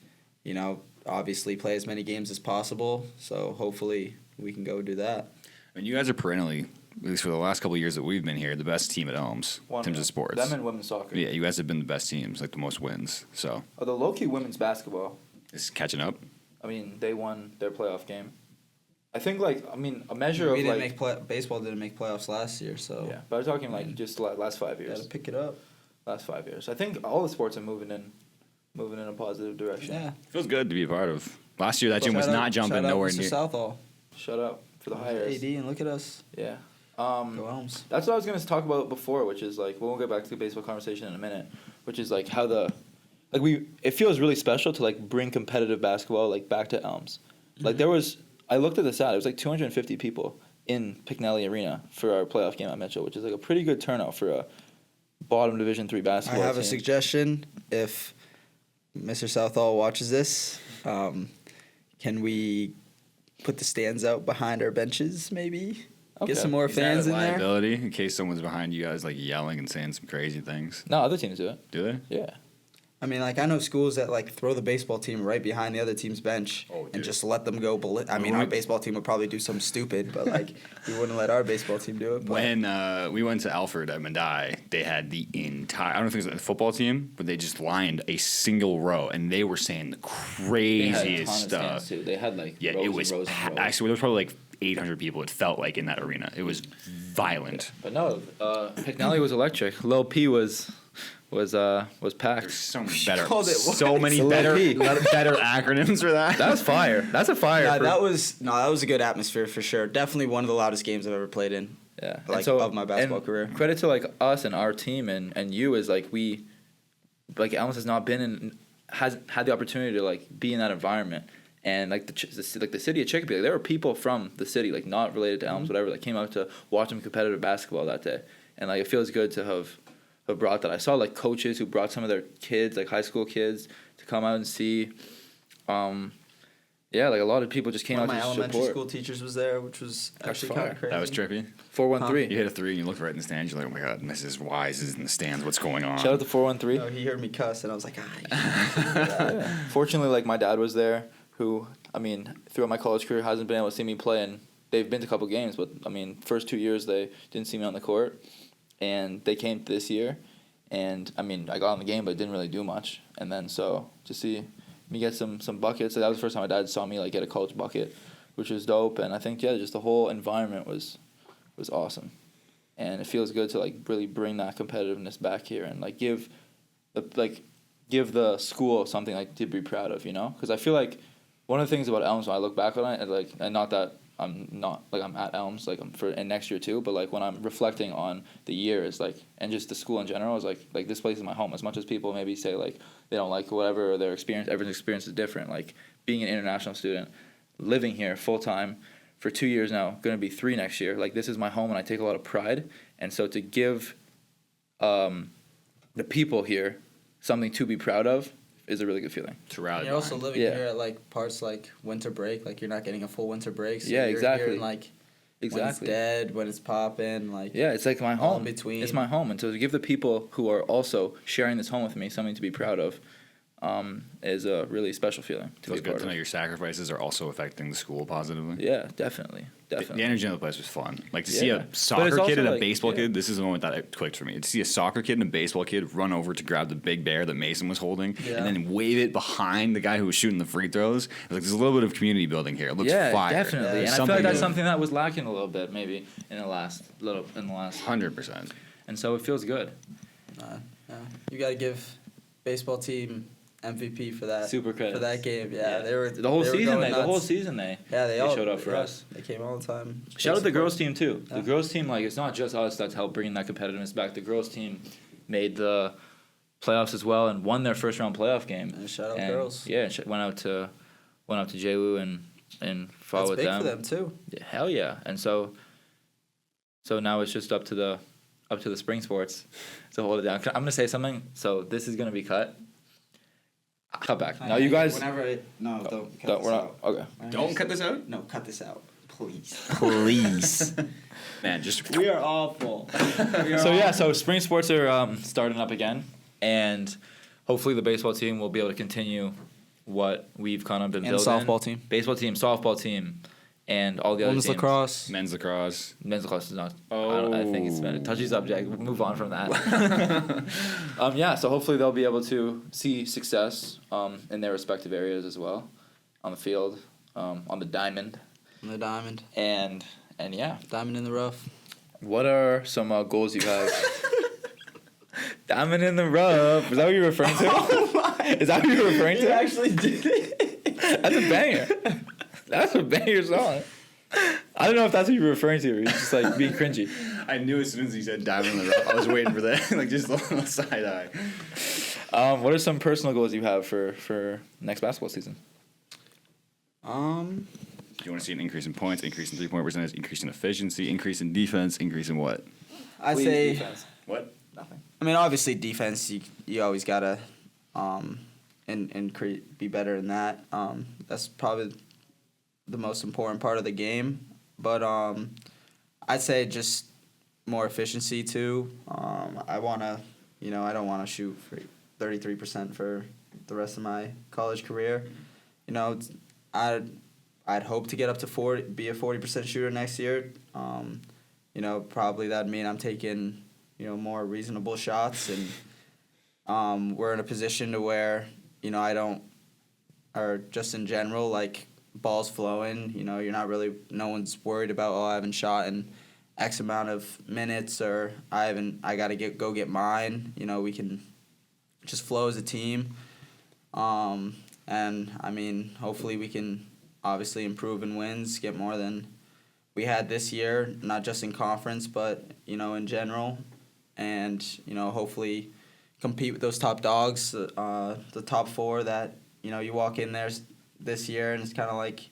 obviously play as many games as possible. So hopefully we can go do that. I mean, you guys are perennially, at least for the last couple of years that we've been here, the best team at Elms in terms of sports. Them and women's soccer. Yeah, you guys have been the best teams, like the most wins. So Although low-key women's basketball, it's catching up. I mean, they won their playoff game. I think, a measure We of, didn't baseball didn't make playoffs last year, so yeah, but I'm talking, just last 5 you years. got to pick it up. Last 5 years. I think all the sports are moving in a positive direction. Yeah. Feels good to be a part of. Last year, that gym was not jumping nowhere Mr. near. Southall. Shut up for the hires. AD, and look at us. Yeah. Go Elms. That's what I was going to talk about before, which is we'll get back to the baseball conversation in a minute, which is how it feels really special to bring competitive basketball back to Elms. I looked at the stat, it was 250 people in Pinelli Arena for our playoff game at Mitchell, which is like a pretty good turnout for a bottom Division III I basketball have team. a suggestion. If Mr. Southall watches this, can we put the stands out behind our benches, maybe? Okay. Get some more Is that fans a in there. liability in case someone's behind you guys like yelling and saying some crazy things? No, other teams do it. Do they? Yeah. I mean, like, I know schools that, like, throw the baseball team right behind the other team's bench Oh, dude. and just let them go. I mean, our baseball team would probably do something stupid, but, like, we wouldn't let our baseball team do it. But When we went to Alfred at Mandai, they had the entire, I don't know if it was the football team, but they just lined a single row, and they were saying the They had a craziest ton of stands, stuff. too. They had like Yeah, rows it was and rows and rows. actually there was probably like 800 people. It felt like in that arena. It was violent. But no, Pinelli was electric. Lil P was packed. There's so many better, called it what? so many It's a better, low key. better acronyms for that. That was fire. That's a fire. Nah, for- that was a good atmosphere for sure. Definitely one of the loudest games I've ever played in. Yeah, Like, and of my basketball and career. Credit to like us and our team and you is like Elms has not been in, hasn't had the opportunity to like be in that environment, and like the city of Chicopee, like, there were people from the city, like not related to Elms, whatever, that came out to watch some competitive basketball that day, and like it feels good to have brought that. I saw like coaches who brought some of their kids, like high school kids, to come out and see. Yeah, like a lot of people just came One of out my to elementary support. school teachers was there, which was actually fire. kind of crazy. That was trippy. 413. You hit a three and you looked right in the stands. You're like, oh my god, Mrs. Wise is in the stands. What's going on? Shout out to 413. No, he heard me cuss, and I was like, ah. Fortunately, like my dad was there, who I mean, throughout my college career hasn't been able to see me play, and they've been to a couple games, but I mean, first 2 years they didn't see me on the court, and they came this year, and I mean, I got on the game, but didn't really do much, and then so to see me get some buckets, that was the first time my dad saw me like get a college bucket, which was dope, and I think just the whole environment was awesome, and it feels good to like really bring that competitiveness back here and like give the school something like to be proud of, you know? Because I feel like one of the things about Elms when I look back on it, and not that I'm at Elms and next year too, but like when I'm reflecting on the year is like, and just the school in general is like this place is my home. As much as people maybe say like they don't like whatever or their experience, everyone's experience is different. Like being an international student, living here full time for 2 years now, going to be 3 next year. Like this is my home and I take a lot of pride. And so to give the people here something to be proud of is a really good feeling. To rally You're also behind. living Yeah. here at like parts like winter break, like you're not getting a full winter break. So Yeah, you're exactly. Here in, like when it's Exactly. dead, when it's popping, like Yeah, it's like my all home. in between. It's my home, and so to give the people who are also sharing this home with me something to be proud of, is a really special feeling to Feels be good part to know of. your sacrifices are also affecting the school positively. Yeah, definitely. The Definitely. energy in the place was fun. Like to see Yeah. a But it's soccer kid also and a like- baseball yeah. kid. This is the moment that it clicked for me. To see a soccer kid and a baseball kid run over to grab the big bear that Mason was holding, Yeah. and then wave it behind the guy who was shooting the free throws. It was like there's a little bit of community building here. It looks Yeah, fire. definitely. Yeah, And I feel Something like that's to- something that was lacking a little bit, maybe in the last 100%. and so it feels good. yeah. You got to give baseball team MVP for that. Super credits. for that game. Yeah, they were The whole they were season. going The whole nuts. season they Yeah, they all showed up for yeah, us. They came all the time. Shout out the Big girls support. team too. Yeah. The girls team, like it's not just us that's helped bring that competitiveness back. The girls team made the playoffs as well and won their first round playoff game. And shout out And, girls. Yeah, went out to Ciaglo and fought That's with big them. for them too. Yeah, hell yeah! And so now it's just up to the spring sports to hold it down. I'm gonna say something. So this is gonna be cut. Cut back. Now you guys. Whenever don't cut Don't, this we're not out. okay. Don't cut this out? No, cut this out, please. Please. Man, just We are awful. So yeah, so spring sports are starting up again, and hopefully the baseball team will be able to continue what we've kind of been And building. softball team. Baseball team, softball team, and all the other Women's teams. lacrosse. men's lacrosse. Men's lacrosse is not. I think it's been a touchy subject. We'll move on from that. Yeah, so hopefully they'll be able to see success in their respective areas as well, on the field, on the diamond, And the diamond. and yeah. Diamond in the rough. What are some goals you have? Diamond in the rough. Is that what you're referring to? Is that what you're referring to? actually did it. That's a banger. That's a banger song. I don't know if that's what you're referring to. Or you're just like being cringy. I knew as soon as he said diamond in the rough, I was waiting for that. Like just a little side eye. What are some personal goals you have for next basketball season? Do you want to see an increase in points, increase in 3-point percentage, increase in efficiency, increase in defense, increase in what? I Please, say, defense. What? Nothing. I mean, obviously defense. You always gotta, be better in that. That's probably the most important part of the game. But I'd say just more efficiency too. I wanna, I don't want to shoot for 33% for the rest of my college career. I'd hope to get up to 40, be a 40% shooter next year. Probably that'd mean I'm taking, more reasonable shots, and we're in a position to where, I don't, or just in general, like balls flowing. You're not really, no one's worried about, I haven't shot in X amount of minutes, or I got to go get mine. We can just flow as a team. And I mean, hopefully we can obviously improve in wins, get more than we had this year, not just in conference, but, in general. And, hopefully compete with those top dogs, the top 4 that, you walk in there this year and it's kind of like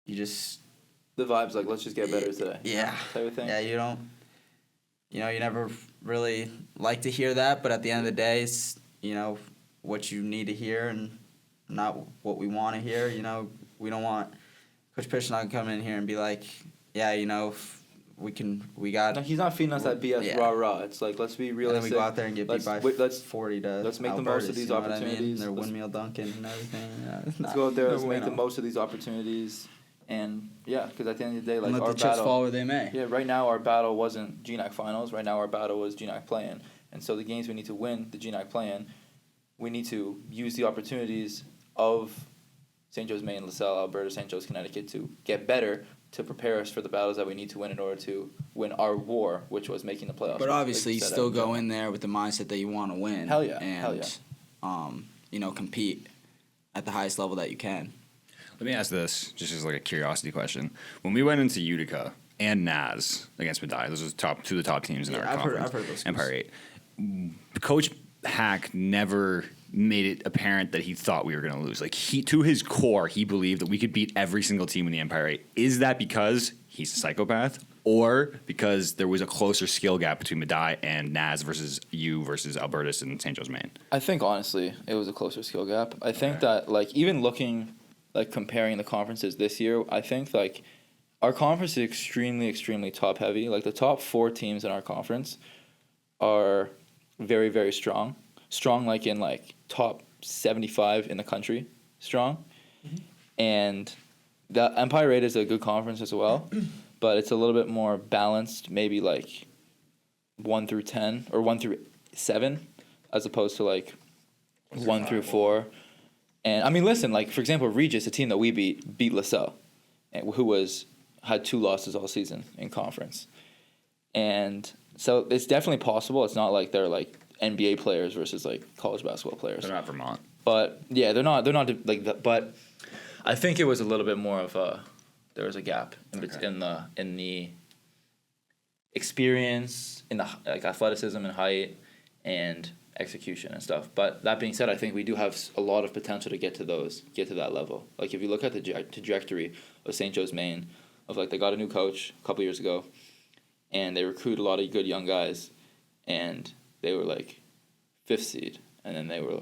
you just... The vibe's like, let's just get better today. Yeah. Type of thing. Yeah, you don't... you never really like to hear that, but at the end of the day, it's, what you need to hear and not what we want to hear. We don't want Coach Pishon to come in here and be like, yeah, we got... No, he's not feeding us that BS Yeah. rah-rah. It's like, let's be And realistic. then we go out there and get beat by let's 40 to let's make the Albertus, most of these you know what I opportunities. mean? They're Let's- windmill dunking and everything. Let's go out there. Let's No make the bueno. most of these opportunities. And, yeah, because at the end of the day, like, And let our the chips battle... fall where they may. Yeah, right now our battle wasn't GNAC finals. Right now our battle was GNAC play-in. And so the games we need to win, the GNAC play-in, we need to use the opportunities of St. Joe's, Maine, LaSalle, Alberta, St. Joe's, Connecticut to get better, to prepare us for the battles that we need to win in order to win our war, which was making the playoffs. But obviously, Like you said, still I- go in there with the mindset that you want to win. Hell yeah, And, hell yeah. Compete at the highest level that you can. Let me ask this, just as like a curiosity question. When we went into Utica and Naz against Medai, those are two of the top teams in Yeah, our I've conference. heard those schools. Empire 8. Coach Hack never made it apparent that he thought we were going to lose. Like, to his core, he believed that we could beat every single team in the Empire 8. Is that because he's a psychopath, or because there was a closer skill gap between Medai and Naz versus you versus Albertus and St. Joe's, Maine? I think, honestly, it was a closer skill gap. I think that, like, even looking, like, comparing the conferences this year, I think, like, our conference is extremely, extremely top-heavy. Like, the top 4 teams in our conference are very, very strong. Strong, like, in, like, top 75 in the country strong. Mm-hmm. And the Empire 8 is a good conference as well, but it's a little bit more balanced, maybe, like, 1 through 10 or 1 through 7, as opposed to, like, 1 through 4. And, I mean, listen, like, for example, Regis, a team that we beat LaSalle, who had 2 losses all season in conference. And so it's definitely possible. It's not like they're, like, NBA players versus, like, college basketball players. They're not Vermont. But, yeah, they're not like that. But I think it was a little bit more of there was a gap in the experience, in the, like, athleticism and height and execution and stuff. But that being said, I think we do have a lot of potential to get to that level. Like, if you look at the trajectory of St. Joe's, Maine, of, like, they got a new coach a couple years ago, and they recruit a lot of good young guys, and they were, like, 5th seed, and then they were,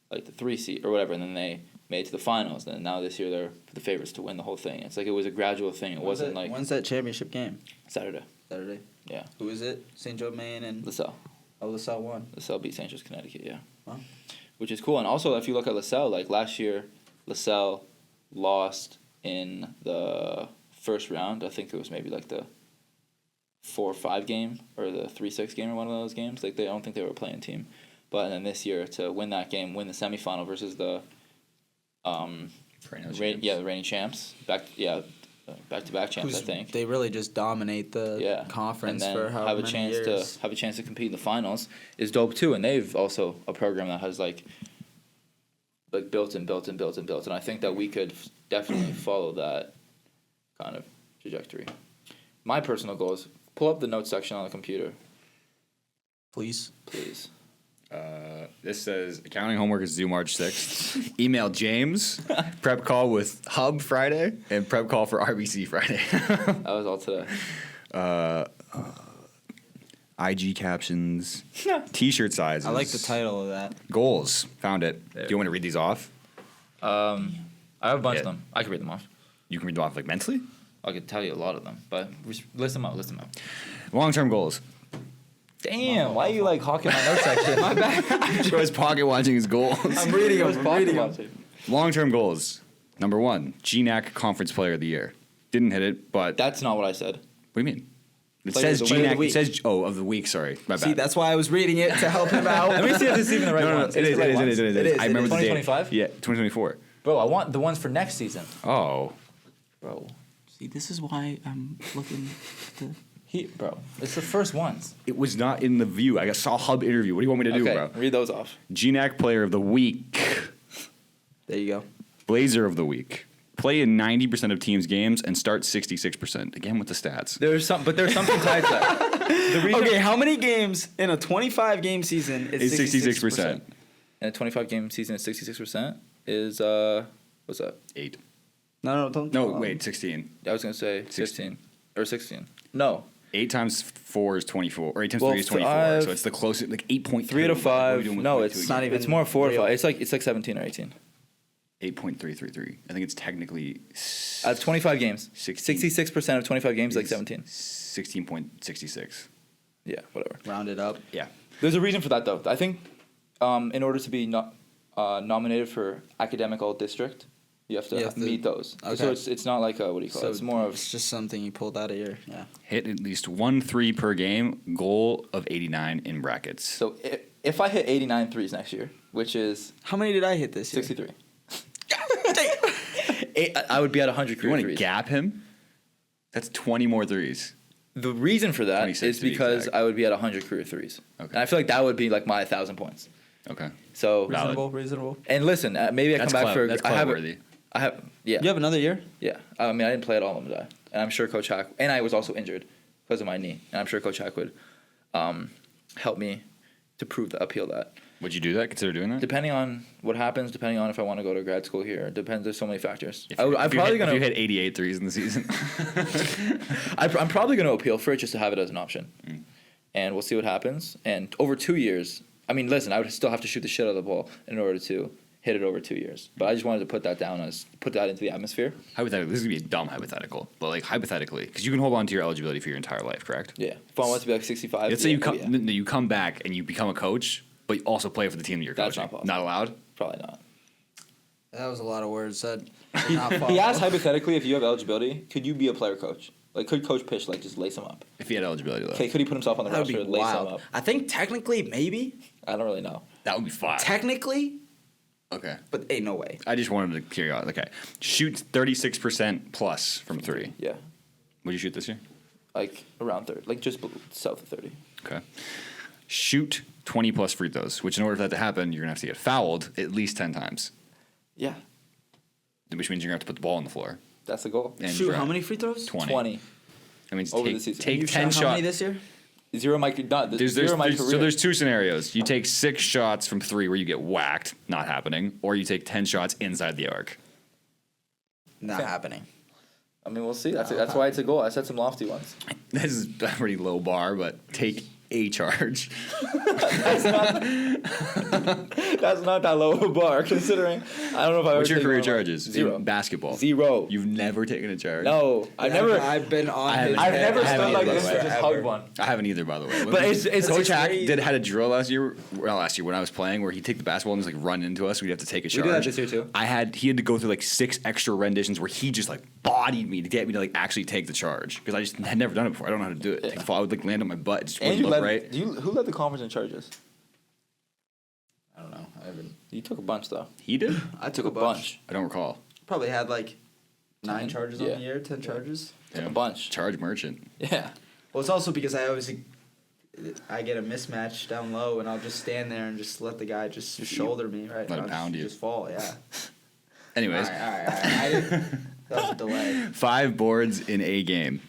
like, the 3 seed or whatever, and then they made it to the finals, and now this year they're the favorites to win the whole thing. It's like it was a gradual thing. It wasn't like... When's that championship game? Saturday. Saturday. Yeah. Who is it? St. Joe, Maine, and... LaSalle. Oh, LaSalle won. LaSalle beat St. Joe's, Connecticut, yeah. Wow. Which is cool. And also, if you look at LaSalle, like, last year, LaSalle lost in the first round. I think it was maybe, like, the 4-5 game or the 3-6 game or one of those games. Like, I don't think they were a playing team. But then this year, to win that game, win the semifinal versus the the reigning champs, back-to-back champs, I think. They really just dominate the conference and then for however many years. have a chance to compete in the finals is dope too. And they've also a program that has like built and I think that we could definitely follow that kind of trajectory. My personal goal is pull up the notes section on the computer. Please. This says accounting homework is due March 6th. Email James. Prep call with Hub Friday and prep call for RBC Friday. That was all today. IG captions, T-shirt sizes. I like the title of that. Goals. Found it. Do you want me to read these off? I have a bunch Yeah. of them. I can read them off. You can read them off like mentally. I could tell you a lot of them, but list them out. List them out. Long-term goals. Damn, why are you like hawking my notes section? My bad. Bro is pocket watching his goals. I'm reading them. I'm reading them. Long-term goals. Number 1, GNAC Conference Player of the Year. Didn't hit it, but That's not what I said. what do you mean? It Player says of the week. GNAC. It says of the week. Sorry, my bad. See, that's why I was reading it to help him out. Let me see if this is even the right ones. It Is is. the right It ones? is. It is, I it remember is. the date. 2025? Yeah, 2024. Bro, I want the ones for next season. Oh, Bro, See, this is why I'm looking to. bro, it's the first ones. it was not in the view. I saw Hub interview. What do you want me to do, Okay, bro? read those off. GNAC Player of the Week. There you go. Blazer of the Week. Play in 90% of teams' games and start 66%. Again with the stats. There's something tied to that. The reason Okay, how many games in a 25 game season is It's 66%. in a 25 game season is 66% is what's that? 8. No, don't. No, wait, 16. I was gonna say 15 or 16. No, 8 times 4 is 24, or 8 times Well, 3 is 24. five- So it's the closest, like 8.3. 3 to What are 5. we doing with No, 0.2 it's again? not even It's more 4 to real. 5. It's like 17 or 18. 8.333. I think it's technically 25 games. 16. 66% of 25 games is like 17. 16.66. Yeah, whatever. Round it up. Yeah. There's a reason for that though. I think in order to be nominated for academic all district, you have to meet those. Okay. So it's not like what do you call it? It's more of It's just something you pulled out of your. Yeah. Hit at least 1 3 per game. Goal of 89 in brackets. so if I hit 89 threes next year, which is How many did I hit this year? 63. I would be at 100 You career want to threes. gap him? That's 20 more threes. The reason for that 26 is to be because exact. I would be at 100 career threes. Okay. And I feel like that would be like my 1,000 points. Okay. So Valid. Reasonable. and listen, maybe I That's come back for That's I have worthy. I have yeah. You have another year? Yeah, I mean, I didn't play at all of them, and I'm sure Coach Hack, and I was also injured because of my knee, and I'm sure Coach Hack would help me to appeal that. Would you do that? Consider doing that? Depending on what happens, depending on if I want to go to grad school here, it depends. There's so many factors. If I'm you probably hit, gonna. If you hit 88 threes in the season. I'm probably gonna appeal for it just to have it as an option, and we'll see what happens. And over 2 years, I mean, listen, I would still have to shoot the shit out of the ball in order to hit it over 2 years. But I just wanted to put that into the atmosphere. Hypothetically, this is going to be a dumb hypothetical, but like hypothetically, because you can hold on to your eligibility for your entire life, correct? Yeah, if I want to be like 65. Let's say yeah, you come back and you become a coach, but you also play for the team that you're That's coaching. not possible. Not allowed? Probably not. That was a lot of words said. He asked hypothetically if you have eligibility, could you be a player coach? Like, could Coach Pish like just lace him up? If he had eligibility, though. Okay, could he put himself on the That would roster be and lace him wild. up? I think technically, maybe. I don't really know. That would be fine. Technically, Okay. but ain't no way. I just wanted to clear out. Okay. Shoot 36% plus from 3. Yeah, Would you shoot this year? like around 30, like just south of 30. Okay. Shoot 20 plus free throws, which in order for that to happen, you're going to have to get fouled at least 10 times, Yeah, which means you're going to have to put the ball on the floor. that's the goal. And Shoot, drive. how many free throws? 20. I mean, over take, the season. take You 10 shot how many shots. this year? Zero my not There's, zero my career. so there's 2 scenarios. You take 6 shots from 3 where you get whacked, not happening, or you take 10 shots inside the arc. Not happening. I mean, we'll see. That's why it's a goal. I set some lofty ones. This is a pretty low bar, but take a charge. That's not that low of a bar, considering I don't know if I. What's your ever career taken one of charges? Zero. In basketball. 0. You've never taken a charge? No, I've never. I've been on. haven't- his I've head. never I haven't stood like either, this by and the just way. hugged one. I haven't either, by the way. But it's Coach just Hack crazy. had a drill last year. Well, last year when I was playing, where he'd take the basketball and just like run into us. We'd have to take a charge. do that this year, too. He had to go through like 6 extra renditions where he just like bodied me to get me to like actually take the charge because I just had never done it before. I don't know how to do it. Take the fall, I would like land on my butt. It just And wouldn't you look led. right. Who led the conference in charges? I don't know. I haven't. You took a bunch though. He did. I Took took a bunch. I don't recall. Probably had like 9 10? charges Yeah. on the year, 10 charges. Took a bunch. Charge merchant. Yeah. Well, it's also because I get a mismatch down low, and I'll just stand there and just let the guy just shoulder me, right? Let him I'll pound just, you. Just fall, yeah. Anyways, All right. That was a delay. 5 boards in a game.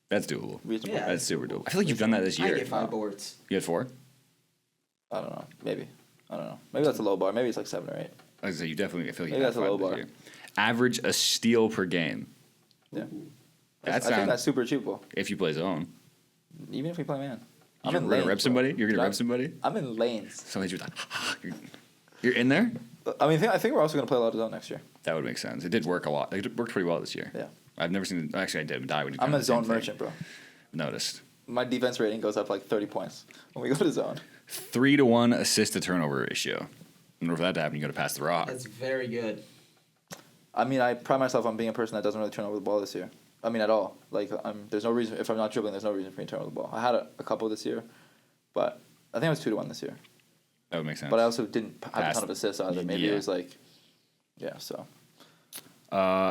That's doable. Reasonable. Yeah. That's super doable. I feel like you've done that this I year. get 5 boards. You had 4? I don't know. Maybe. I don't know. Maybe that's a low bar. Maybe it's like 7 or 8. I was gonna say, you definitely. I feel like Maybe you that's got a low 5 this bar. year. Average a steal per game. Yeah. That I think sounds. that's super achievable. If you play zone, Even if we play man. I'm you're in gonna lanes, rep bro. somebody. You're gonna No, rep somebody. I'm in lanes. Somebody's just you're in there. I mean, I think we're also going to play a lot of zone next year. That would make sense. It did work a lot. It worked pretty well this year. Yeah. I've never seen. Actually, I did. Die when you. I'm kinda a the same zone thing. merchant, bro. Noticed. My defense rating goes up like 30 points when we go to zone. 3-to-1 assist to turnover ratio. In order for that to happen, you got to pass the rock. That's very good. I mean, I pride myself on being a person that doesn't really turn over the ball this year. I mean, at all. Like, there's no reason, if I'm not dribbling, there's no reason for me to turn over the ball. I had a couple this year, but I think it was 2-1 this year. That would make sense. But I also didn't have a Pass- ton of assists either. Maybe yeah. it was like, yeah, so.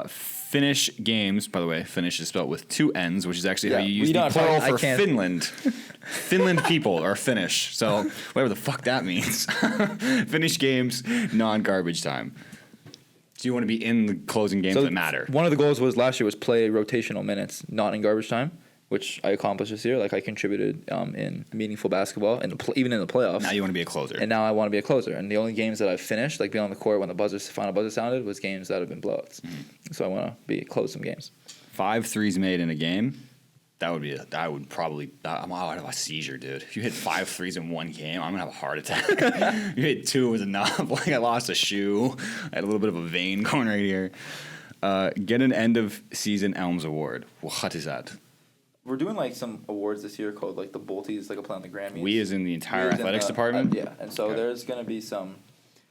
Finish games, by the way, finish is spelled with 2 N's, which is actually how Yeah, you we use the don't- plural I for can't- Finland. Finland people are Finnish. So whatever the fuck that means. Finish games, non-garbage time. Do you want to be in the closing games that matter? One of the goals was last year was play rotational minutes, not in garbage time, which I accomplished this year. Like, I contributed in meaningful basketball, and even in the playoffs. Now you want to be a closer. And now I want to be a closer. And the only games that I've finished, like being on the court when the final buzzer sounded, was games that have been blowouts. So I want to close some games. 5 threes made in a game. That would be. I would probably. I'm out of a seizure, dude. If you hit 5 threes in one game, I'm gonna have a heart attack. You hit 2 was enough. Like, I lost a shoe. I had a little bit of a vein going right here. Get an end of season Elms award. What is that? We're doing like some awards this year called like the Bolties, like a play on the Grammys. We as in the entire We as in athletics the- department. yeah, and so Okay. there's gonna be some,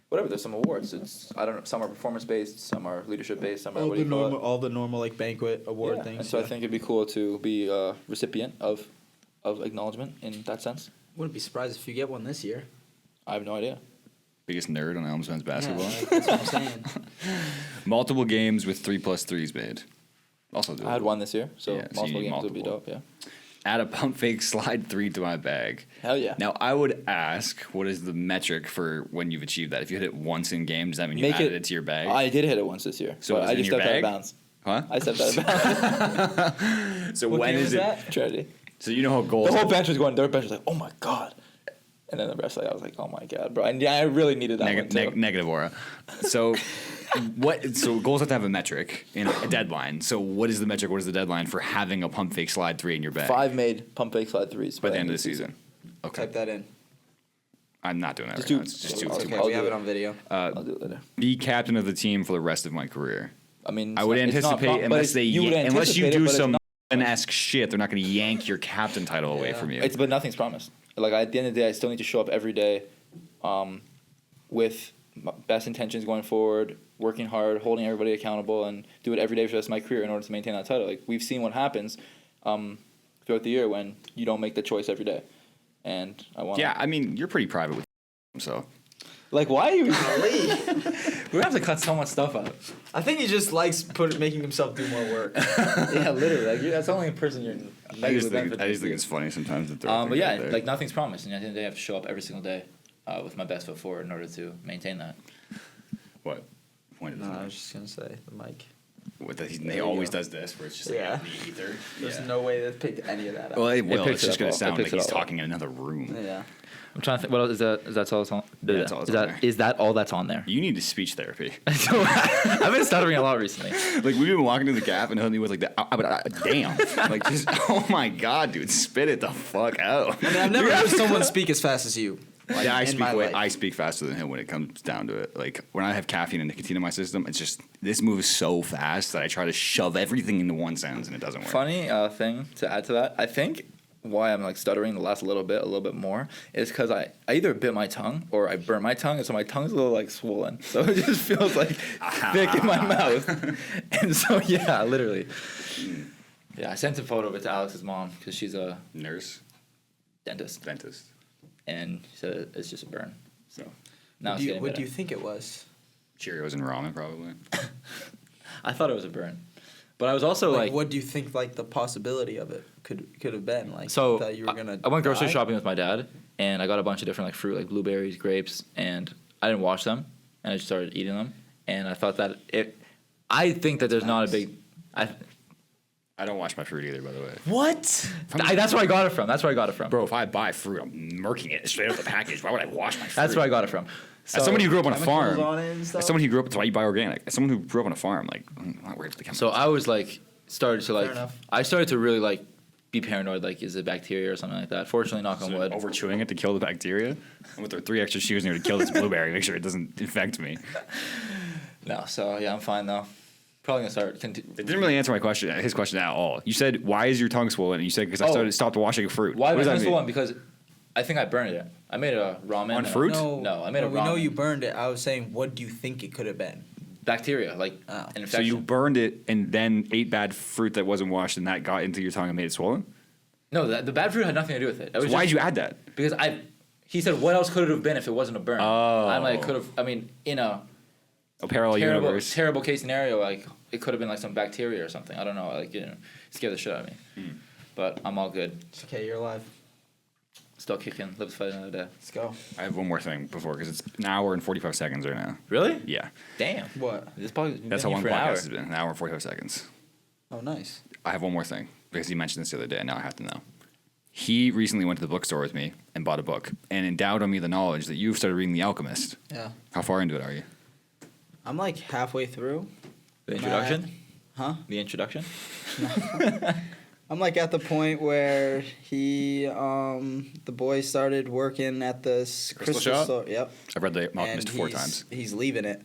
whatever. There's some awards. It's I don't know. Some are performance based, some are leadership based, some are what do you call it? all the normal like banquet award Yeah, things. and so I think it'd be cool to be a recipient of acknowledgement in that sense. Wouldn't be surprised if you get one this year. I have no idea. Biggest nerd on Elms men's basketball. Yeah, like, that's what I'm saying. Multiple games with 3+ threes made. Also, I had one this year, so Yeah, so you multiple need games would be multiple. dope. Yeah. Add a pump fake slide 3 to my bag. Hell yeah. Now, I would ask, what is the metric for when you've achieved that? If you hit it once in game, does that mean you added it to your bag? I did hit it once this year, So but was I it in just your stepped out of bag? bounds. Huh? I stepped out of bounds. So What when game is was it? that? Trinity. So you know how goals. The whole bench was going. Their bench was like, "Oh my god," and then the rest, like, I was like, "Oh my god, bro!" And yeah, I really needed that one too. Negative aura. So what? So goals have to have a metric and a deadline. So what is the metric? What is the deadline for having a pump fake slide 3 in your bag 5 made pump fake slide threes by the end of the season? Okay, Type that in. I'm not doing that Just right do- now. It's just I'll too do much. I'll we have do it it. on video. I'll do it later. Be captain of the team for the rest of my career. I mean, I would it's not anticipate but unless it's- you would unless you anticipate it, do but it's some not- esque shit, they're not going to yank your captain title away from you. But nothing's promised. Like, at the end of the day, I still need to show up every day, with my best intentions going forward, working hard, holding everybody accountable, and do it every day for the rest of my career in order to maintain that title. Like, we've seen what happens throughout the year when you don't make the choice every day, and I want. Yeah, I mean, you're pretty private with so. Like, why are you leave? We have to cut so much stuff out. I think he just likes making himself do more work. Yeah, literally. Like, that's the only person you're. I just think it's funny sometimes. To throw But things yeah, out there. like, nothing's promised, and at the end of the day, I have to show up every single day with my best foot forward in order to maintain that. What? Point of No, I the was just gonna say the mic. What he you always go. does this, where it's just Yeah. like the ether. There's no way that picked any of that up. Well, it will. picks It's just it gonna up all- it sound like picks it he's all up. talking in another room. Yeah. I'm trying to think. What else is that? Is that all that's on? Yeah, that's all that's on there. Is that all that's on there? You need to speech therapy. So, I've been stuttering a lot recently. Like we've been walking to the gap and Honey was like, "Damn!" Like just, oh my god, dude, spit it the fuck out. I mean, I've never heard someone speak as fast as you. Like, Yeah, in my life. I speak faster than him when it comes down to it. Like when I have caffeine and nicotine in my system, it's just this moves so fast that I try to shove everything into one sentence and it doesn't work. Funny thing to add to that, I think why I'm like stuttering the last a little bit more, is because I either bit my tongue or I burnt my tongue, and so my tongue's a little like swollen, so it just feels like thick in my mouth, and so yeah, literally. Yeah, I sent a photo of it to Alex's mom because she's a Nurse, dentist, dentist. and she said it's just a burn. So now What it's do you, getting what do better. you think it was? Cheerios and ramen, probably. I thought it was a burn, but I was also Like, like what do you think like the possibility of it could have been? Like, so that you were gonna. I went grocery die? shopping with my dad, and I got a bunch of different like fruit, like blueberries, grapes, and I didn't wash them, and I just started eating them, and I thought that I think that there's not a big, I don't wash my fruit either, by the way. What? That's where I got it from. That's where I got it from. Bro, if I buy fruit, I'm murking it straight out the package. Why would I wash my fruit? That's where I got it from. As somebody who grew up on a Chemicals farm, on it and stuff? as someone who grew up, that's why you buy organic. As someone who grew up on a farm, like, I'm not worried about the chemicals. So I was like, started to like, enough. I started to really like be paranoid. Like, is it bacteria or something like that? Fortunately, knock on wood. over chewing it to kill the bacteria. And with their 3 extra chews in here to kill this blueberry, make sure it doesn't infect me. No, so yeah, I'm fine though. Probably gonna start. It didn't really answer my question, his question at all. You said, "Why is your tongue swollen?" And you said, "Because I stopped washing fruit." Why What was does I that mean? swollen? Because I think I burned it. I made a ramen On fruit? No, I made a We know ramen. you burned it. I was saying, what do you think it could have been? Bacteria, like Oh. an So infection. you burned it and then ate bad fruit that wasn't washed, and that got into your tongue and made it swollen. No, the bad fruit had nothing to do with it. So why did you add that? Because he said, what else could it have been if it wasn't a burn? Oh. I'm like, could have. I mean, in a A parallel universe. terrible case scenario, like it could have been like some bacteria or something. I don't know. Like scare the shit out of me. But I'm all good. It's okay, you're alive. Still kicking. Live to fight another day. Let's go. I have one more thing before, because it's an hour and 45 seconds right now. Really? Yeah, Damn. What? This podcast. that's how long the for an podcast hour. has been. An hour and 45 seconds. Oh, nice. I have one more thing, because you mentioned this the other day, and now I have to know. He recently went to the bookstore with me and bought a book, and endowed on me the knowledge that you've started reading The Alchemist. Yeah. How far into it are you? I'm like halfway through. The introduction. Huh? The introduction. I'm like at the point where the boy started working at the crystal shop? store. Yep. I've read The Alchemist And 4 times. He's leaving it.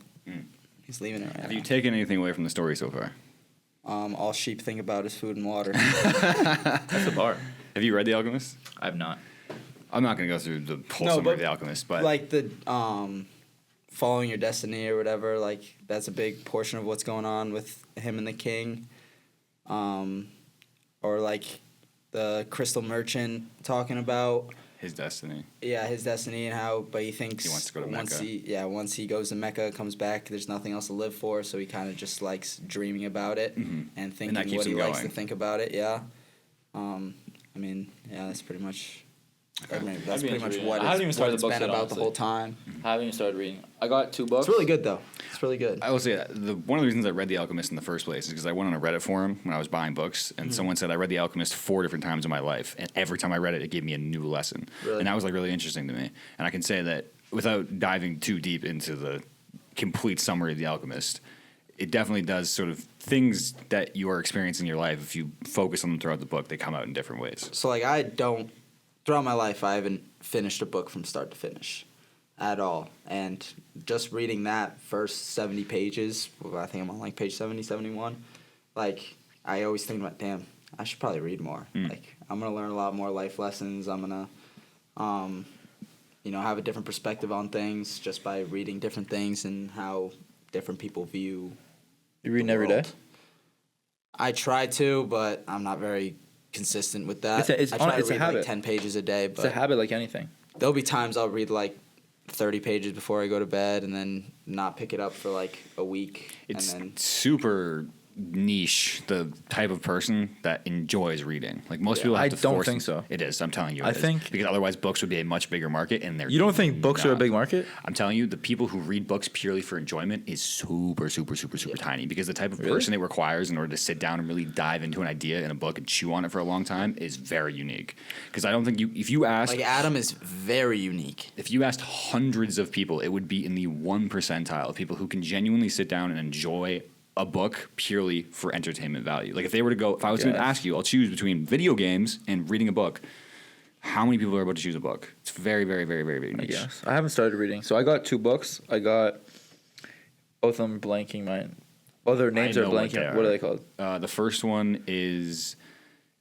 He's leaving it right Have now. you taken anything away from the story so far? All sheep think about is food and water. That's the bar. Have you read The Alchemist? I have not. I'm not going to go through the whole No, summary but of The Alchemist, but like the following your destiny or whatever, like that's a big portion of what's going on with him and the king. Or like the crystal merchant talking about his destiny. his destiny and how, but he thinks He wants to go to once Mecca. once he goes to Mecca, comes back, there's nothing else to live for, so he kind of just likes dreaming about it and thinking that keeps what he him likes going. to think about it. Yeah, I mean, yeah, that's pretty much. I mean, that's be pretty much interested. what I haven't even it's, started what it's the book been yet, about the honestly. whole time. I haven't even started reading. I got 2 books. It's really good though. It's really good. I will say that one of the reasons I read The Alchemist in the first place is because I went on a Reddit forum when I was buying books, and someone said I read The Alchemist 4 different times in my life, and every time I read it, it gave me a new lesson. Really? And that was like really interesting to me. And I can say that without diving too deep into the complete summary of The Alchemist, it definitely does sort of things that you are experiencing in your life. If you focus on them throughout the book, they come out in different ways. So like throughout my life, I haven't finished a book from start to finish at all. And just reading that first 70 pages, well, I think I'm on like page 70, 71, like I always think about, damn, I should probably read more. Like I'm going to learn a lot more life lessons. I'm going to, have a different perspective on things just by reading different things and how different people view. You reading the every day? world. I try to, but I'm not very consistent with that. It's I try to it's a read habit. like 10 pages a day, It's a but habit like anything. there'll be times I'll read like 30 pages before I go to bed and then not pick it up for like a week. It's and then super niche, the type of person that enjoys reading. Like most people have I to don't force think so. It is. I'm telling you. I it is. think- because otherwise books would be a much bigger market, and they're You don't think books are a not. big market? I'm telling you, the people who read books purely for enjoyment is super, super, super, super tiny, because the type of Really? person it requires in order to sit down and really dive into an idea in a book and chew on it for a long time is very unique. Because I don't think if you asked like Adam is very unique. if you asked hundreds of people, it would be in the 1 percentile of people who can genuinely sit down and enjoy a book purely for entertainment value. Like if I was going to Yes. ask you, I'll choose between video games and reading a book. How many people are about to choose a book? It's very, very, very, very, very I niche. guess. I haven't started reading. So I got 2 books. I got both of them blanking mine. Oh, their names I are know what blanking. they What are are. they called? The first one is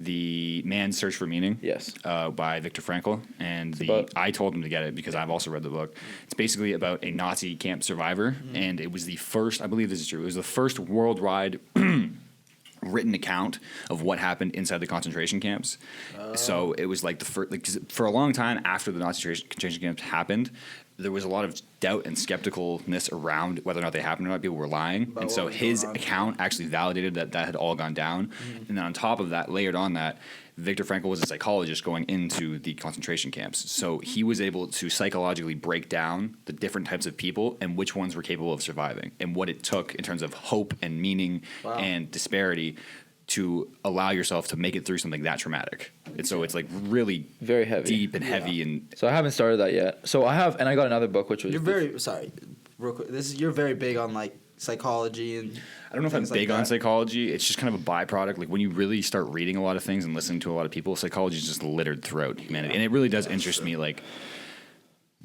The Man's Search for Meaning. Yes. By Viktor Frankl, and about- I told him to get it because I've also read the book. It's basically about a Nazi camp survivor, and it was the first. I believe this is true. It was the first worldwide written account of what happened inside the concentration camps. So it was like the first. Like, 'cause for a long time after the concentration camps happened, there was a lot of doubt and skepticalness around whether or not they happened or not. People were lying, and so what was his going on. account actually validated that had all gone down. And then on top of that, layered on that, Viktor Frankl was a psychologist going into the concentration camps. So he was able to psychologically break down the different types of people and which ones were capable of surviving and what it took in terms of hope and meaning and disparity to allow yourself to make it through something that traumatic. And so it's like really Very heavy. deep and heavy and So I haven't started that yet. So I have, and I got another book which was. You're very sorry, real quick. You're very big on like psychology and. I don't know if I'm things like big on that. psychology. It's just kind of a byproduct. Like when you really start reading a lot of things and listening to a lot of people, psychology is just littered throughout humanity. And it really does interest me. Like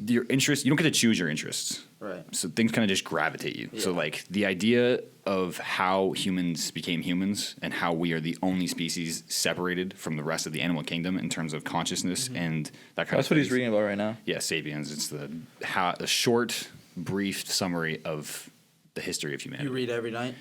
your interest, you don't get to choose your interests. Right. So things kind of just gravitate you. So Yeah. like the idea of how humans became humans and how we are the only species separated from the rest of the animal kingdom in terms of consciousness and that kind That's of what he's things. reading about right now. Yeah, Sapiens. It's the short, brief summary of the history of humanity. You read every night.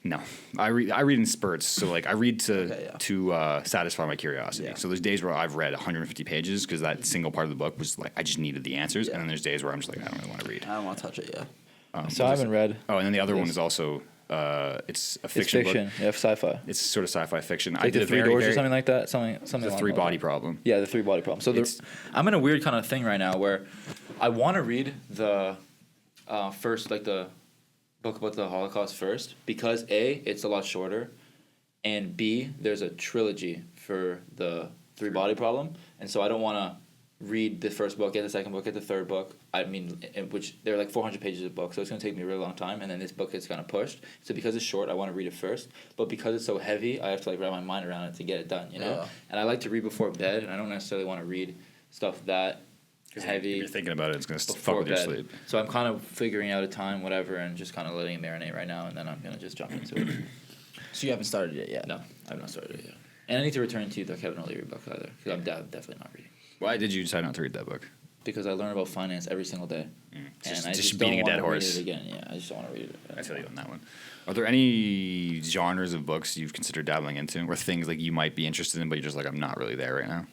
No, I read in spurts. So like I read Okay, yeah. to satisfy my curiosity. Yeah. So there's days where I've read 150 pages because that single part of the book was like I just needed the answers, and then there's days where I'm just like I don't really want to read. I don't want to touch it yet. So I haven't read. Oh, and then the other one Yes. is also it's a It's fiction, fiction. book. Yeah, sci-fi. It's sort of sci-fi fiction. I Like did the a Three very, Doors very, or something like that. Something the along three those body lines. problem. Yeah, the 3 body problem. So I'm in a weird kind of thing right now where I want to read the first, like the book about the Holocaust first because A, it's a lot shorter, and B, there's a trilogy for the 3 body problem, and so I don't want to read the first book, get the second book, get the third book. I mean, which they're like 400 pages of book, so it's going to take me a really long time, and then this book gets kind of pushed. So because it's short, I want to read it first, but because it's so heavy, I have to like wrap my mind around it to get it done, you know? Yeah. And I like to read before bed, and I don't necessarily want to read stuff that heavy If you're thinking about it, it's going to fuck before with your bed. sleep. So I'm kind of figuring out a time, whatever, and just kind of letting it marinate right now, and then I'm going to just jump into it. So you haven't started it yet. No, I have not started it yet. And I need to return to the Kevin O'Leary book either, because I'm definitely not reading. Why did you decide not to read that book? Because I learn about finance every single day. Just- I just don't beating a wanna dead horse. Read it again. Yeah, I just don't want to read it. I feel you on that one. Are there any genres of books you've considered dabbling into, or things like you might be interested in, but you're just like, I'm not really there right now?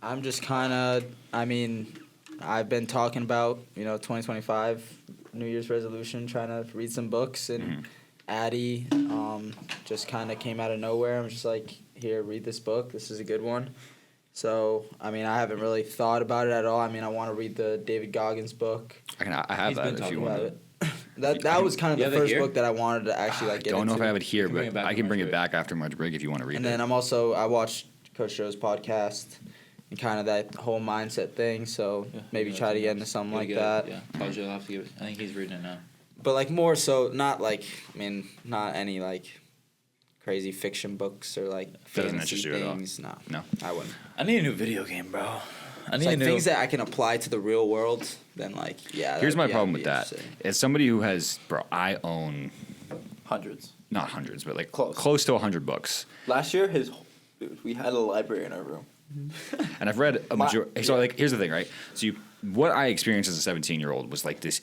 I'm just kind of. I mean, I've been talking about 2025 New Year's resolution, trying to read some books, and Addie just kind of came out of nowhere. I'm just like, here, read this book. This is a good one. So, I mean, I haven't really thought about it at all. I mean, I want to read the David Goggins book. I have He's that been if talking you about want. it. That was kind of You the have it first here? book that I wanted to actually like I get don't know into. if I have it here, You can bring but it back I on can bring lunch it break. back after lunch break if you want to read And it. then I watched Coach Joe's podcast and kind of that whole mindset thing. So Yeah, maybe yeah, try to that's get into nice. something Gotta like get it, that. Yeah, Coach will have to give it. I think he's reading it now. But like more so, not like not any like crazy fiction books or like Doesn't fantasy interest you at all? things. No, No. I wouldn't. I need a new video game, bro. I It's need like a new things that I can apply to the real world. Then like yeah. Here's my that'd be- problem with that'd that. be interesting. As somebody who has, I own hundreds. not hundreds, but like Close. close to 100 books. Last year, we had a library in our room. And I've read a My- majority. So yeah. like, here's the thing, right? So what I experienced as a 17-year-old was like this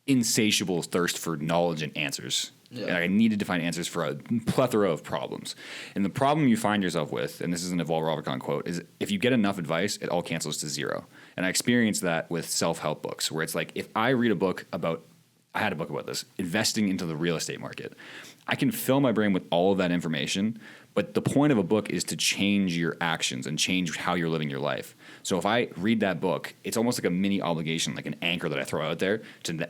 insatiable thirst for knowledge and answers. Yeah. And I needed to find answers for a plethora of problems. And the problem you find yourself with, and this is an Evolve Ravikant quote, is if you get enough advice, it all cancels to zero. And I experienced that with self-help books, where it's like if I read a book about, I had a book about this, investing into the real estate market. I can fill my brain with all of that information, but the point of a book is to change your actions and change how you're living your life. So if I read that book, it's almost like a mini obligation, like an anchor that I throw out there.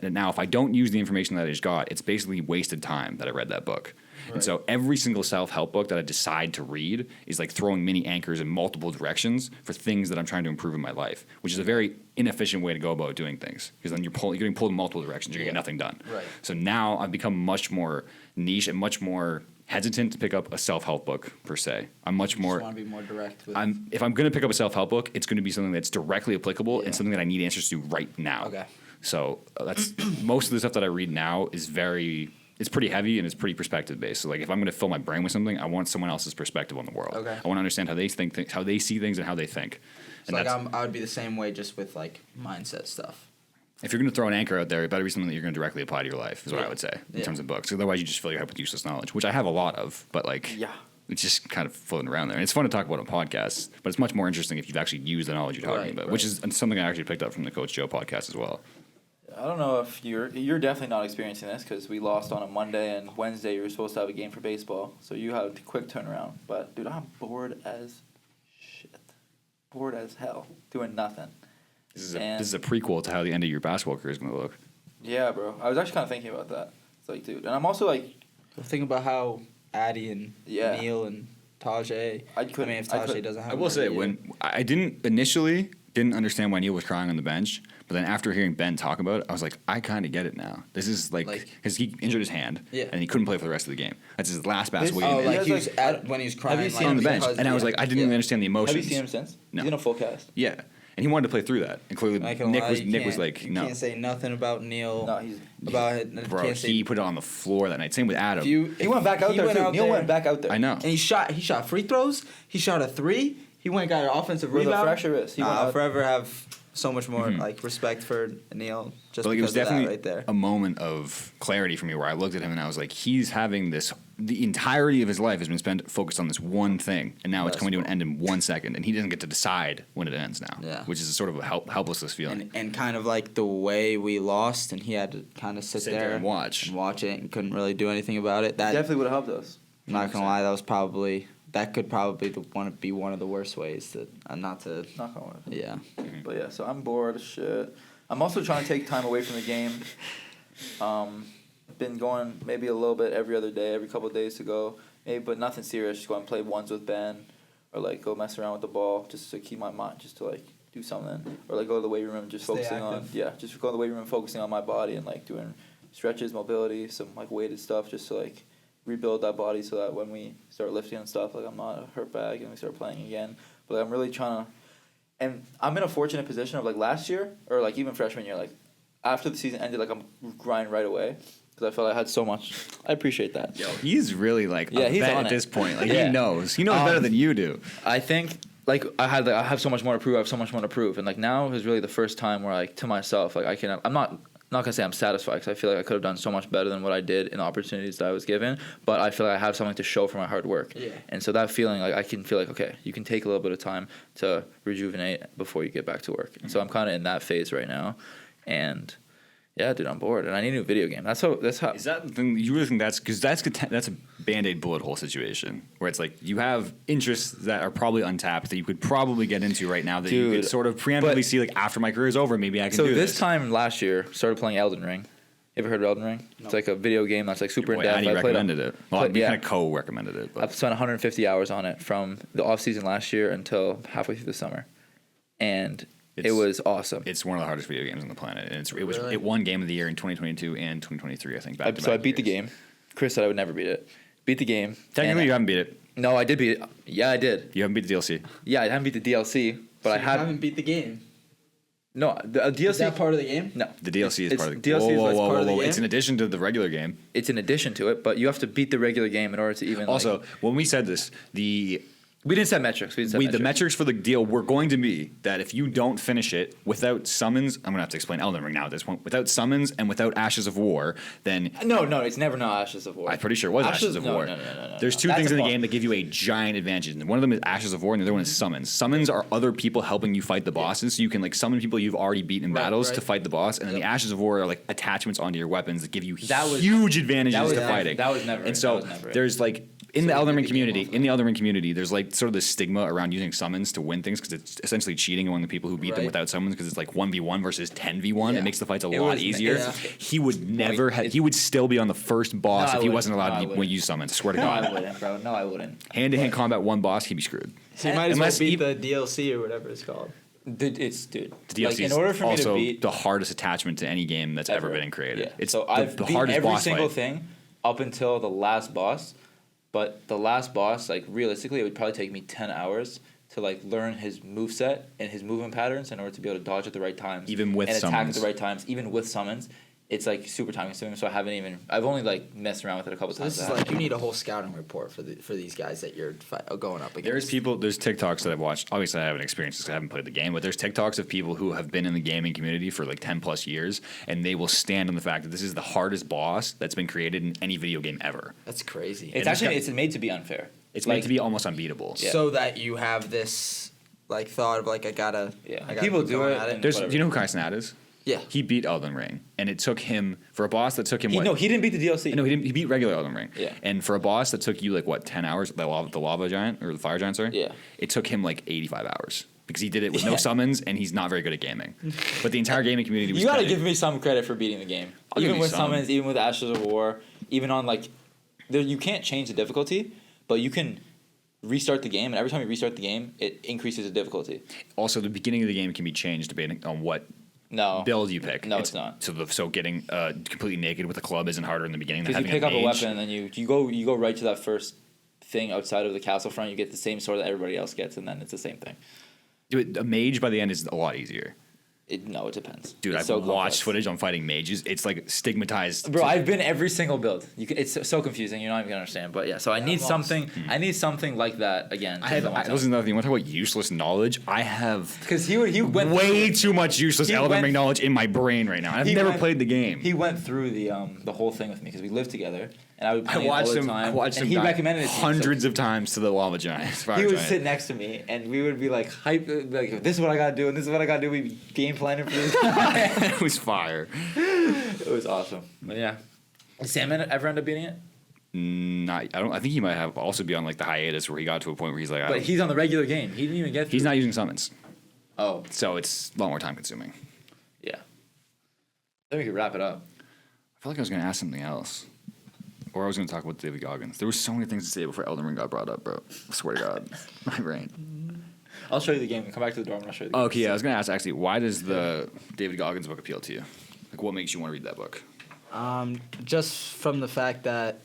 Now, if I don't use the information that I just got, it's basically wasted time that I read that book. Right. And so every single self-help book that I decide to read is like throwing mini anchors in multiple directions for things that I'm trying to improve in my life, which is a very inefficient way to go about doing things, because then you're getting pulled in multiple directions. You're going to get nothing done. Right. So now I've become much more niche and much more hesitant to pick up a self-help book per se. I'm much more. Just want to be more direct with. If I'm going to pick up a self-help book, it's going to be something that's directly applicable Yeah. and something that I need answers to right now. Okay. So that's most of the stuff that I read now is it's pretty heavy and it's pretty perspective based. So like if I'm going to fill my brain with something, I want someone else's perspective on the world. Okay. I want to understand how they think, how they see things, and how they think. So like I would be the same way, just with like mindset stuff. if you're going to throw an anchor out there, it better be something that you're going to directly apply to your life, is what I Yeah. would say, in Yeah. terms of books. Otherwise, you just fill your head with useless knowledge, which I have a lot of, but like, Yeah. it's just kind of floating around there. And it's fun to talk about on podcasts, but it's much more interesting if you've actually used the knowledge you're talking Right, about, right. which is something I actually picked up from the Coach Joe podcast as well. I don't know if you're definitely not experiencing this because we lost on a Monday and Wednesday you were supposed to have a game for baseball, so you had a quick turnaround. But dude, I'm bored as shit, bored as hell, doing nothing. This And- is a prequel to how the end of your basketball career is going to look. Yeah, bro. I was actually kind of thinking about that. It's like, dude, and I'm also like, Think about how Addy and Yeah. Neil and Tajay. I mean, couldn't- if I Tajay couldn't- doesn't have I will a say year. when I didn't understand why Neil was crying on the bench, but then after hearing Ben talk about it, I was like, I kind of get it now. This is like because he injured his hand Yeah. and he couldn't play for the rest of the game. That's his last basketball Oh, game like He he has, was like, when he was have crying you like, seen on the bench, because- and I was like, I didn't even understand the emotions. Have you seen him since? No. He's in a full cast. Yeah, and he wanted to play through that. And clearly, I can Nick lie, was you Nick was can't- like, you no, can't say nothing about Neil. No, he's. about it. bro, Can't say, he put it on the floor that night. Same with Adam. if you, He went back out he there went too. out Neil there, went back out there. I know. and he shot free throws. He shot a 3. He went and got an offensive With a rebound. fresher wrist. He went I'll out- forever have so much more like respect for Neil just But like, it was because of that definitely right there. a moment of clarity for me where I looked at him and I was like, he's having this. The entirety of his life has been spent focused on this one thing, and now it's coming to an end in 1 second, and he doesn't get to decide when it ends now. Yeah. Which is a sort of a helplessness feeling. And kind of like the way we lost, and he had to kind of sit there and watch. it, and couldn't really do anything about it. That Definitely would have helped us. I'm not gonna lie, that could probably be one of the worst ways to not to. Knock on wood. Yeah. But yeah, so I'm bored as shit. I'm also trying to take time away from the game. Been going maybe a little bit every other day, every couple of days to go, maybe, but nothing serious. Just go and play ones with Ben, or like go mess around with the ball, just to keep my mind, just to like do something, or like go to the weight room and just Stay focusing active. just go to the weight room and focusing on my body and like doing stretches, mobility, some like weighted stuff, just to like rebuild that body so that when we start lifting and stuff, like I'm not a hurt bag and we start playing again. But like, I'm really trying to, and I'm in a fortunate position of like last year or like even freshman year, like after the season ended, like I'm grinding right away because I felt I had so much. I appreciate that. Yo, he's really like Yeah, a he's vet on at it. this point. Like Yeah. he knows better than you do. I think like I have so much more to prove. I have so much more to prove, and like now is really the first time where like to myself, like I'm not gonna say I'm satisfied because I feel like I could have done so much better than what I did in the opportunities that I was given. But I feel like I have something to show for my hard work. Yeah. And so that feeling, like I can feel like okay, you can take a little bit of time to rejuvenate before you get back to work. And so I'm kind of in that phase right now, and yeah, dude, I'm bored, and I need a new video game. That's how. Is that the thing? You really think that's because that's a Band-Aid bullet hole situation where it's like you have interests that are probably untapped that you could probably get into right now that you Dude, could sort of preemptively but- see like after my career is over, maybe I can So do this time last year, started playing Elden Ring. You ever heard of Elden Ring? It's like a video game that's like super in Boy, depth. Andy I played recommended it. Well, we yeah. kind of co-recommended it. But I've spent 150 hours on it from the off season last year until halfway through the summer, and it It's- was awesome. it's one of the hardest video games on the planet, and Really? it won Game of the Year in 2022 and 2023, I think. Back to So I back beat the years. game. Chris said I would never beat it. Beat the game. Technically, and you haven't beat it. No, I did beat it. Yeah, I did. You haven't beat the DLC. Yeah, I haven't beat the DLC, but So I you have. haven't beat the game. No, the DLC. Is that part of the game? No, The DLC is It's- part of the DLC is whoa, like whoa, part whoa, of the whoa. It's game? in addition to the regular game. it's in addition to it, but you have to beat the regular game in order to even. Also, like, when we said this, we didn't set metrics. the metrics for the deal were going to be that if you don't finish it without summons, I'm gonna have to explain Elden Ring now at this point. Without summons and without Ashes of War, then No, it's never not Ashes of War. I'm pretty sure it was Ashes of no, War. No. There's two That's things a in the boss. game that give you a giant advantage. And one of them is Ashes of War, and the other one is summons. Summons are other people helping you fight the bosses, so you can like summon people you've already beaten in battles to fight the boss. And then the Ashes of War are like attachments onto your weapons that give you huge advantages to fighting. That was never. And so that was never it. there's like in the Elden Ring community, there's like sort of this stigma around using summons to win things because it's essentially cheating among the people who beat them Right. without summons because it's like 1v1 versus 10v1. Yeah. It makes the fights a It lot was- easier. yeah. He would never have. it's- He would still be on the first boss No, if I he wouldn't. wasn't allowed No, I to wouldn't. use summons. I swear to No, God. I wouldn't, bro. No, I wouldn't. Hand-to-hand combat, one boss, he'd be screwed. So you might as well Unless beat you- the DLC or whatever it's called. Dude. The Like DLC in is order for me also to beat the hardest attachment to any game that's ever been created. Yeah. It's so the, I've the beat hardest every boss single fight. thing up until the last boss, but the last boss, like realistically, it would probably take me 10 hours to like learn his moveset and his movement patterns in order to be able to dodge at the right times, Even with and attack summons. at the right times, even with summons. It's like super time consuming, so I've only like messed around with it a couple So times. this is like you need a whole scouting report for these guys that you're going up against. There's TikToks that I've watched. Obviously, I haven't experienced this 'cause I haven't played the game, but there's TikToks of people who have been in the gaming community for like 10 plus years, and they will stand on the fact that this is the hardest boss that's been created in any video game ever. That's crazy. It's actually it's made to be unfair. It's like, meant to be almost unbeatable. Yeah. So that you have this like thought of like I gotta. Yeah. I gotta People keep do going it at and- There's, whatever. do you know who Kai Cenat is? Yeah. He beat Elden Ring, and it took him for a boss that took him. He didn't beat the DLC. No, he didn't. He beat regular Elden Ring. Yeah. And for a boss that took you like what 10 hours, the lava giant or the fire giant, sorry. Yeah. It took him like 85 hours because he did it with no Yeah. summons, and he's not very good at gaming. But the entire gaming community was. You gotta credited- give me some credit for beating the game. I'll give Even you with some. summons, even with Ashes of War, even on like you can't change the difficulty, but you can restart the game, and every time you restart the game, it increases the difficulty. Also, the beginning of the game can be changed depending on what No. build you pick. No, it's not. So getting completely naked with a club isn't harder in the beginning than Because you having pick up a mage. weapon, and then you go right to that first thing outside of the castle front. You get the same sword that everybody else gets, and then it's the same thing. Dude, a mage by the end is a lot easier. It depends. Dude, It's I've so watched complex. footage on fighting mages. It's like stigmatized. Bro, I've been every single build. It's so confusing. You're not even gonna understand. But yeah, so I need something. I need something like that again. I have. This is another thing. You want to talk about useless knowledge? I have because he went way too much useless he element went- knowledge in my brain right now. I've he never went- played the game. He went through the whole thing with me because we lived together, and I would play it all the time. I watched and him he die recommended it to me, so hundreds of times to the lava giant. He would sit next to me, and we would be like hype, like this is what I gotta do, and this is what I gotta do. We'd be game planning for this. It was fire. It was awesome. But yeah, did Sam ever end up beating it? Not. I don't. I think he might have also be on like the hiatus where he got to a point where he's like, But he's on the regular game. He didn't even get. he's through. not using summons, Oh so it's a lot more time consuming. yeah. Then we could wrap it up. I feel like I was going to ask something else. Or I was going to talk about David Goggins. There were so many things to say before Elden Ring got brought up, bro. I swear to God. My brain. I'll show you the game. Come back to the dorm and I'll show you the game. Okay, yeah, I was going to ask actually, why does the David Goggins book appeal to you? Like, what makes you want to read that book? Just from the fact that,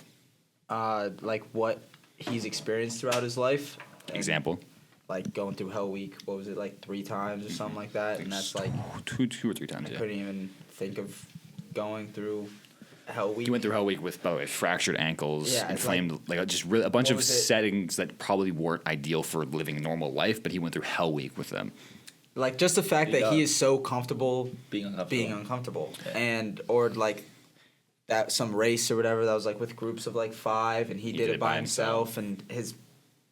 like, what he's experienced throughout his life. and, Example? Like, going through Hell Week, what was it, like 3 times or something like that? And that's like, Two or three times, I yeah. couldn't even think of going through Hell Week. He went through Hell Week with, by the way, fractured ankles, Yeah, it's inflamed, like just really, a bunch what of was it? settings that probably weren't ideal for living a normal life, but he went through Hell Week with them. Like, just the fact that he is so comfortable Being uncomfortable. Yeah. and or like that some race or whatever that was like with groups of like 5 and he did it by himself and his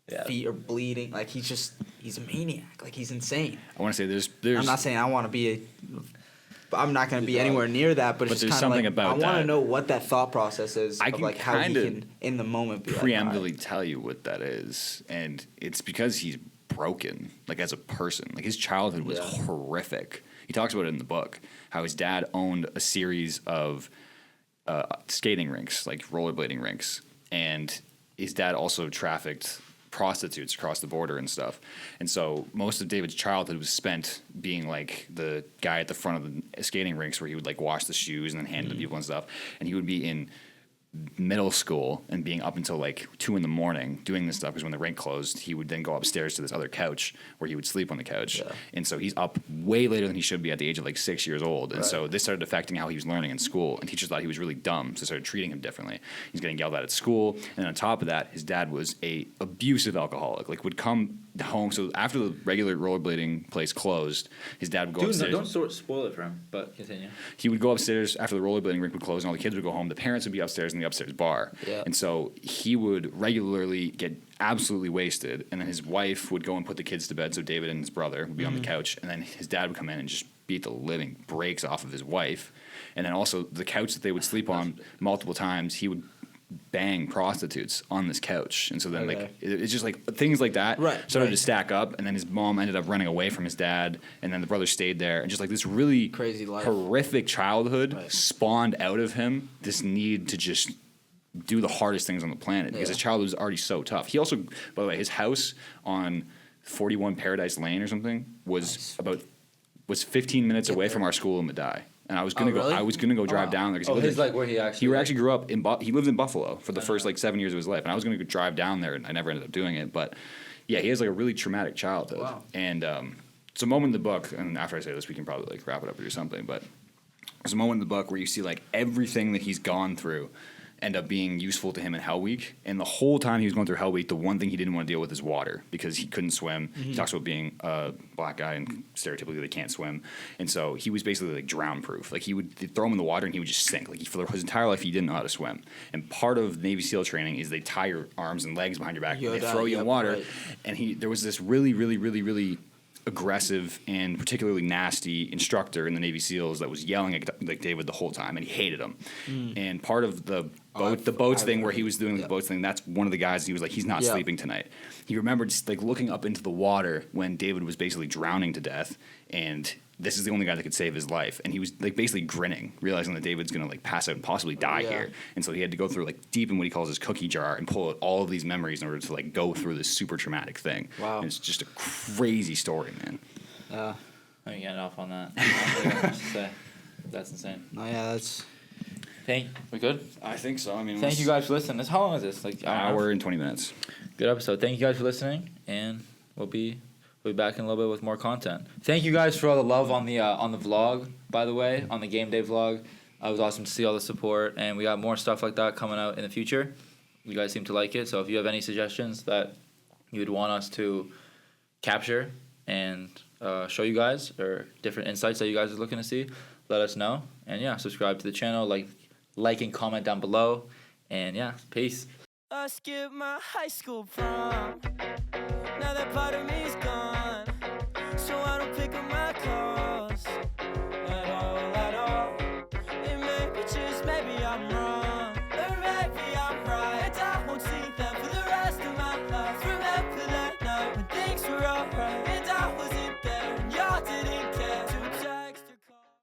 Yeah. feet are bleeding. Like, he's a maniac. Like, he's insane. I want to say there's I'm not saying I want to be I'm not going to be anywhere near that, but it's there's just kind of something like about I want that. to know what that thought process is I of can like how he kinda can in the moment be like, preemptively tell you what that is, and it's because he's broken, like as a person. Like his childhood was horrific. He talks about it in the book how his dad owned a series of skating rinks, like rollerblading rinks, and his dad also trafficked prostitutes across the border and stuff. And so most of David's childhood was spent being like the guy at the front of the skating rinks where he would like wash the shoes and then hand them to people and stuff. And he would be in middle school and being up until like 2 a.m. doing this stuff because when the rink closed, he would then go upstairs to this other couch where he would sleep on the couch. Yeah. And so he's up way later than he should be at the age of like 6 years old. And so this started affecting how he was learning in school. And teachers thought he was really dumb, so they started treating him differently. He's getting yelled at school. And on top of that, his dad was a abusive alcoholic. Like would come home. So after the regular rollerblading place closed, his dad would go upstairs. Don't spoil it for him, but continue. He would go upstairs after the rollerblading rink would close and all the kids would go home. The parents would be upstairs in the upstairs bar. Yeah. And so he would regularly get absolutely wasted. And then his wife would go and put the kids to bed. So David and his brother would be on the couch. And then his dad would come in and just beat the living breaks off of his wife. And then also the couch that they would sleep on multiple times, he would bang prostitutes on this couch. And so then like it's just like things like that started to stack up, and then his mom ended up running away from his dad, and then the brother stayed there, and just like this really crazy life. Horrific childhood spawned out of him this need to just do the hardest things on the planet because his childhood was already so tough. He also, by the way, his house on 41 Paradise Lane or something was 15 minutes away from our school in Madai. And I was gonna go. I was gonna go drive down there because his like where he actually grew up in. He lived in Buffalo for the first like 7 years of his life, and I was gonna go drive down there, and I never ended up doing it. But yeah, he has like a really traumatic childhood. Wow. And it's a moment in the book, and after I say this, we can probably like wrap it up or do something. But there's a moment in the book where you see like everything that he's gone through end up being useful to him in Hell Week. And the whole time he was going through Hell Week, the one thing he didn't want to deal with is water because he couldn't swim. Mm-hmm. He talks about being a black guy and stereotypically they can't swim. And so he was basically like drown proof. Like they'd throw him in the water and he would just sink. Like for his entire life, he didn't know how to swim. And part of Navy SEAL training is they tie your arms and legs behind your back and they throw you in water. Right. And there was this really, really, really, really aggressive and particularly nasty instructor in the Navy SEALs that was yelling at like David the whole time, and he hated him. And part of the boats thing where he was doing the boats thing, that's one of the guys. He was like, he's not sleeping tonight. He remembered just like looking up into the water when David was basically drowning to death, and this is the only guy that could save his life. And he was like basically grinning, realizing that David's going to like pass out and possibly die here. And so he had to go through like deep in what he calls his cookie jar and pull out all of these memories in order to like go through this super traumatic thing. Wow. And it's just a crazy story, man. Yeah. Let me get off on that. I don't really know what to say. That's insane. No, yeah, that's. We good? I think so. I mean, Thank you guys for listening. How long is this? Like An hour and 20 minutes. Good episode. Thank you guys for listening, and we'll be back in a little bit with more content. Thank you guys for all the love on the vlog. By the way, on the game day vlog, it was awesome to see all the support, and we got more stuff like that coming out in the future. You guys seem to like it, so if you have any suggestions that you would want us to capture and show you guys, or different insights that you guys are looking to see, let us know. And yeah, subscribe to the channel, like and comment down below. And yeah, peace. I skipped my high school prom. Now that part of me